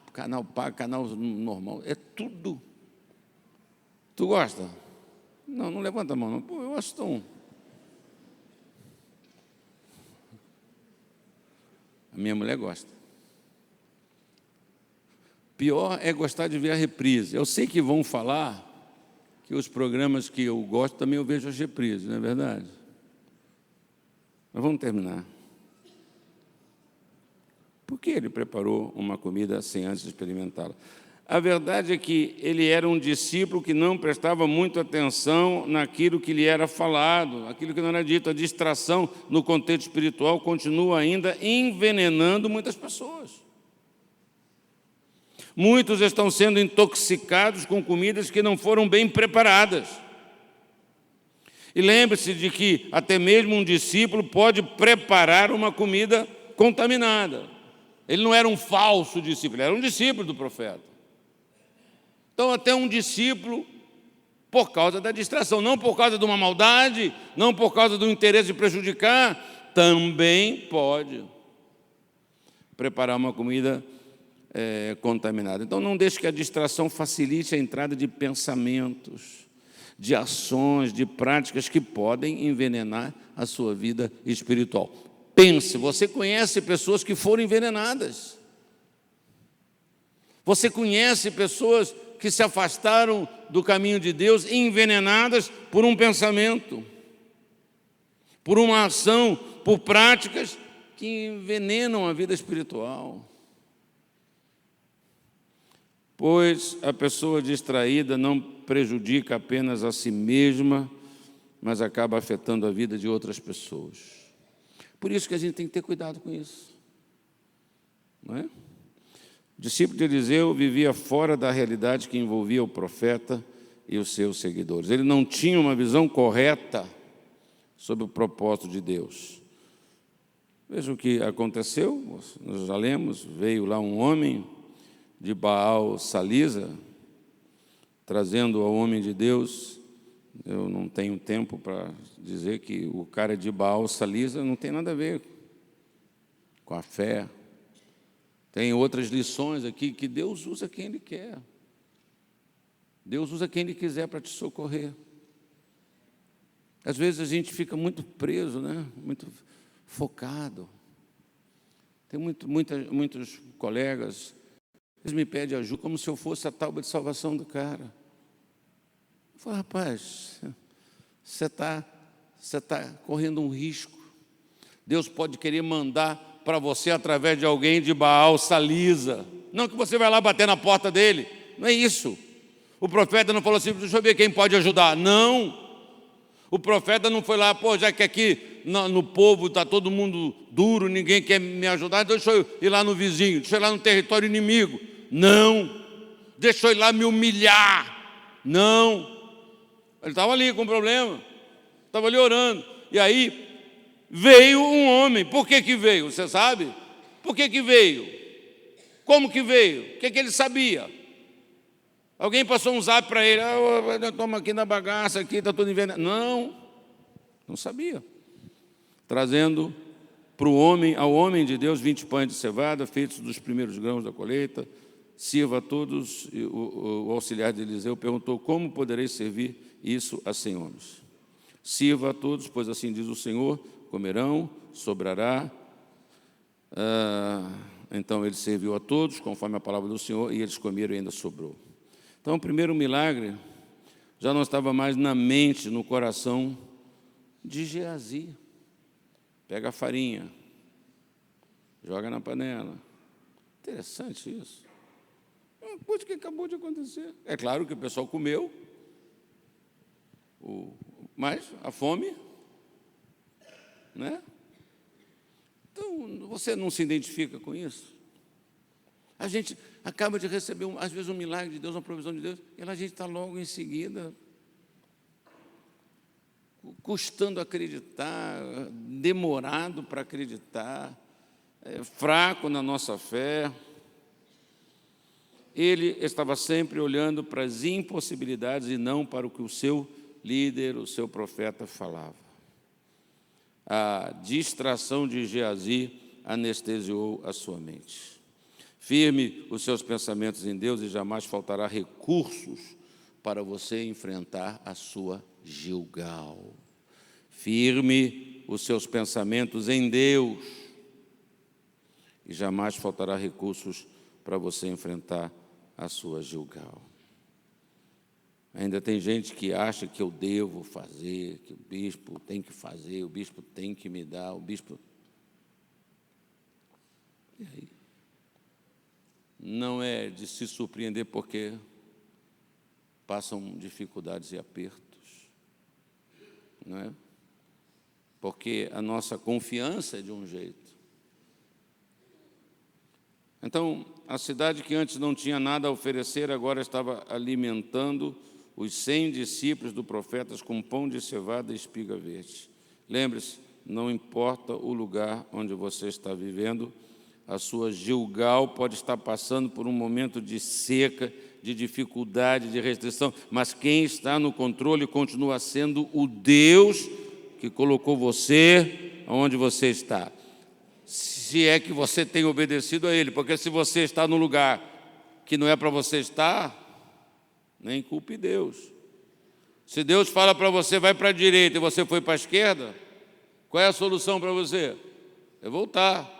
canal normal. É tudo. Tu gosta? Não, não levanta a mão, não. Pô, eu acho tão... A minha mulher gosta. Pior é gostar de ver a reprise. Eu sei que vão falar que os programas que eu gosto também eu vejo as reprises, não é verdade? Mas vamos terminar. Por que ele preparou uma comida assim antes de experimentá-la? A verdade é que ele era um discípulo que não prestava muito atenção naquilo que lhe era falado, aquilo que não era dito. A distração no contexto espiritual continua ainda envenenando muitas pessoas. Muitos estão sendo intoxicados com comidas que não foram bem preparadas. E lembre-se de que até mesmo um discípulo pode preparar uma comida contaminada. Ele não era um falso discípulo, ele era um discípulo do profeta. Então, até um discípulo, por causa da distração, não por causa de uma maldade, não por causa do interesse de prejudicar, também pode preparar uma comida contaminada. Então, não deixe que a distração facilite a entrada de pensamentos, de ações, de práticas que podem envenenar a sua vida espiritual. Pense, você conhece pessoas que foram envenenadas. Você conhece pessoas que se afastaram do caminho de Deus, envenenadas por um pensamento, por uma ação, por práticas que envenenam a vida espiritual. Pois a pessoa distraída não prejudica apenas a si mesma, mas acaba afetando a vida de outras pessoas. Por isso que a gente tem que ter cuidado com isso. Não é? O discípulo de Eliseu vivia fora da realidade que envolvia o profeta e os seus seguidores. Ele não tinha uma visão correta sobre o propósito de Deus. Veja o que aconteceu, nós já lemos, veio lá um homem de Baal Salisa, trazendo ao homem de Deus. Eu não tenho tempo para dizer que o cara de Baal Salisa não tem nada a ver com a fé. Tem outras lições aqui que Deus usa quem Ele quer. Deus usa quem Ele quiser para te socorrer. Às vezes a gente fica muito preso, né? Muito focado. Tem muitos colegas, eles me pedem ajuda como se eu fosse a tábua de salvação do cara. Eu falo, rapaz, você está correndo um risco. Deus pode querer mandar para você através de alguém de Baal Salisa. Não que você vai lá bater na porta dele. Não é isso. O profeta não falou assim, deixa eu ver quem pode ajudar. Não. O profeta não foi lá, já que aqui no povo está todo mundo duro, ninguém quer me ajudar, então deixa eu ir lá no vizinho, deixa eu ir lá no território inimigo. Não. Deixa eu ir lá me humilhar. Não. Ele estava ali com problema. Estava ali orando. E aí veio um homem. Por que veio? Você sabe? Por que veio? Como que veio? O que ele sabia? Alguém passou um zap para ele, toma aqui na bagaça, aqui está tudo envenenado. Não sabia. Trazendo ao homem de Deus 20 pães de cevada, feitos dos primeiros grãos da colheita, sirva a todos. E o auxiliar de Eliseu perguntou: como poderei servir isso a 100 homens? Sirva a todos, pois assim diz o Senhor, comerão, sobrará. Então ele serviu a todos, conforme a palavra do Senhor, e eles comeram e ainda sobrou. Então o primeiro milagre já não estava mais na mente, no coração de Geazi. Pega a farinha, joga na panela. Interessante isso. Uma coisa que acabou de acontecer. É claro que o pessoal comeu, mas a fome, né? Então, você não se identifica com isso? A gente acaba de receber, às vezes, um milagre de Deus, uma provisão de Deus, e a gente está logo em seguida custando acreditar, demorado para acreditar, fraco na nossa fé. Ele estava sempre olhando para as impossibilidades e não para o que o seu líder, o seu profeta falava. A distração de Geazi anestesiou a sua mente. Firme os seus pensamentos em Deus e jamais faltará recursos para você enfrentar a sua Gilgal. Firme os seus pensamentos em Deus e jamais faltará recursos para você enfrentar a sua Gilgal. Ainda tem gente que acha que eu devo fazer, que o bispo tem que fazer, o bispo tem que me dar, o bispo... E aí? Não é de se surpreender porque passam dificuldades e apertos, não é? Porque a nossa confiança é de um jeito. Então, a cidade que antes não tinha nada a oferecer, agora estava alimentando os 100 discípulos do profeta com pão de cevada e espiga verde. Lembre-se, não importa o lugar onde você está vivendo, a sua Gilgal pode estar passando por um momento de seca, de dificuldade, de restrição, mas quem está no controle continua sendo o Deus que colocou você onde você está. Se é que você tem obedecido a Ele, porque se você está no lugar que não é para você estar, nem culpe Deus. Se Deus fala para você, vai para a direita e você foi para a esquerda, qual é a solução para você? É voltar.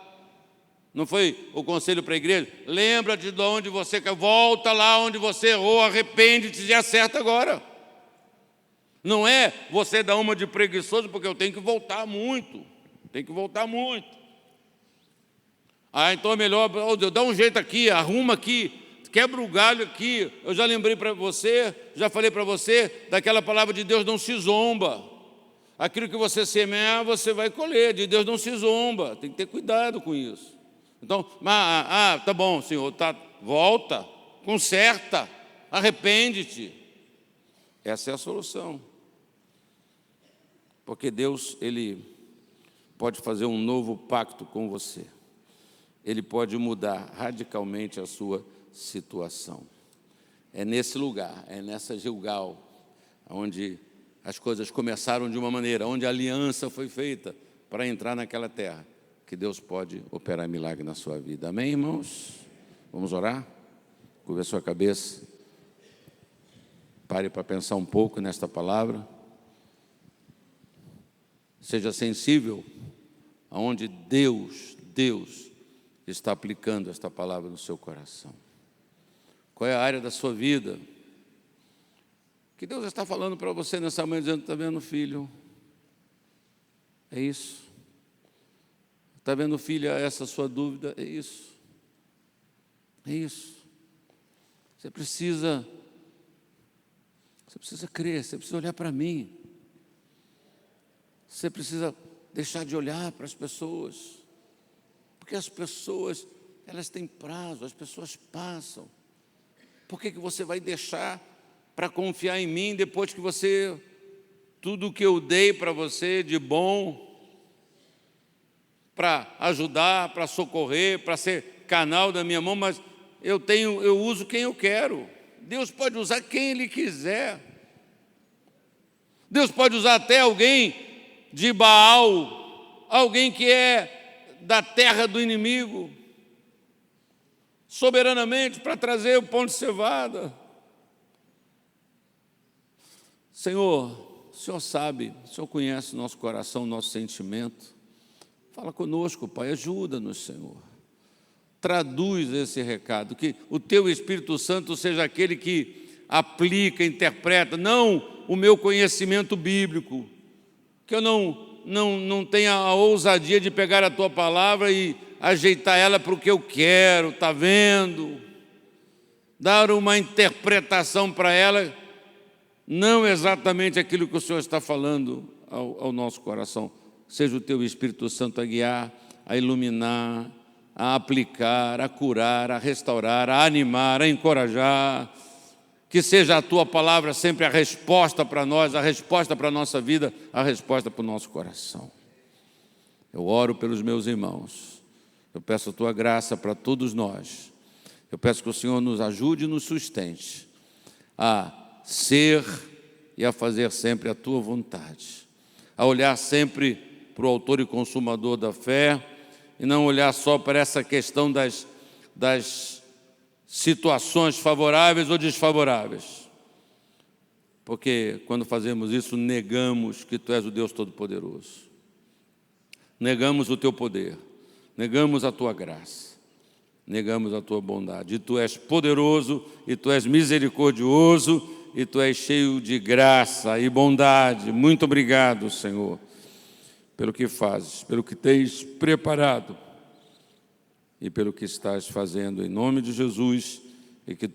Não foi o conselho para a igreja? Lembra-te de onde você quer, volta lá onde você errou, arrepende-te e acerta agora. Não é você dar uma de preguiçoso, porque eu tenho que voltar muito. Então é melhor, dá um jeito aqui, arruma aqui, quebra o galho aqui. Eu já lembrei para você, já falei para você, daquela palavra de Deus não se zomba. Aquilo que você semear, você vai colher. De Deus não se zomba, tem que ter cuidado com isso. Então, tá bom, Senhor, volta, conserta, arrepende-te. Essa é a solução. Porque Deus, Ele pode fazer um novo pacto com você. Ele pode mudar radicalmente a sua situação. É nesse lugar, é nessa Gilgal, onde as coisas começaram de uma maneira, onde a aliança foi feita para entrar naquela terra, que Deus pode operar milagre na sua vida. Amém, irmãos? Vamos orar? Curva a sua cabeça. Pare para pensar um pouco nesta palavra. Seja sensível aonde Deus está aplicando esta palavra no seu coração. Qual é a área da sua vida que Deus está falando para você nessa manhã, dizendo: está vendo, filho? É isso. Está vendo, filha, essa sua dúvida? É isso. É isso. Você precisa crer, você precisa olhar para mim. Você precisa deixar de olhar para as pessoas. Porque as pessoas, elas têm prazo, as pessoas passam. Por que você vai deixar para confiar em mim depois que tudo que eu dei para você de bom, para ajudar, para socorrer, para ser canal da minha mão, mas eu uso quem eu quero. Deus pode usar quem Ele quiser. Deus pode usar até alguém de Baal, alguém que é da terra do inimigo, soberanamente para trazer o pão de cevada. Senhor, o Senhor sabe, o Senhor conhece o nosso coração, o nosso sentimento. Fala conosco, Pai, ajuda-nos, Senhor. Traduz esse recado, que o Teu Espírito Santo seja aquele que aplica, interpreta, não o meu conhecimento bíblico, que eu não tenha a ousadia de pegar a Tua palavra e ajeitar ela para o que eu quero, está vendo? Dar uma interpretação para ela, não exatamente aquilo que o Senhor está falando ao nosso coração. Seja o Teu Espírito Santo a guiar, a iluminar, a aplicar, a curar, a restaurar, a animar, a encorajar. Que seja a Tua palavra sempre a resposta para nós, a resposta para a nossa vida, a resposta para o nosso coração. Eu oro pelos meus irmãos. Eu peço a Tua graça para todos nós. Eu peço que o Senhor nos ajude e nos sustente a ser e a fazer sempre a Tua vontade. A olhar sempre para o autor e consumador da fé e não olhar só para essa questão das situações favoráveis ou desfavoráveis. Porque quando fazemos isso, negamos que Tu és o Deus Todo-Poderoso. Negamos o Teu poder, negamos a Tua graça, negamos a Tua bondade. E Tu és poderoso, e Tu és misericordioso, e Tu és cheio de graça e bondade. Muito obrigado, Senhor, pelo que fazes, pelo que tens preparado e pelo que estás fazendo, em nome de Jesus, e que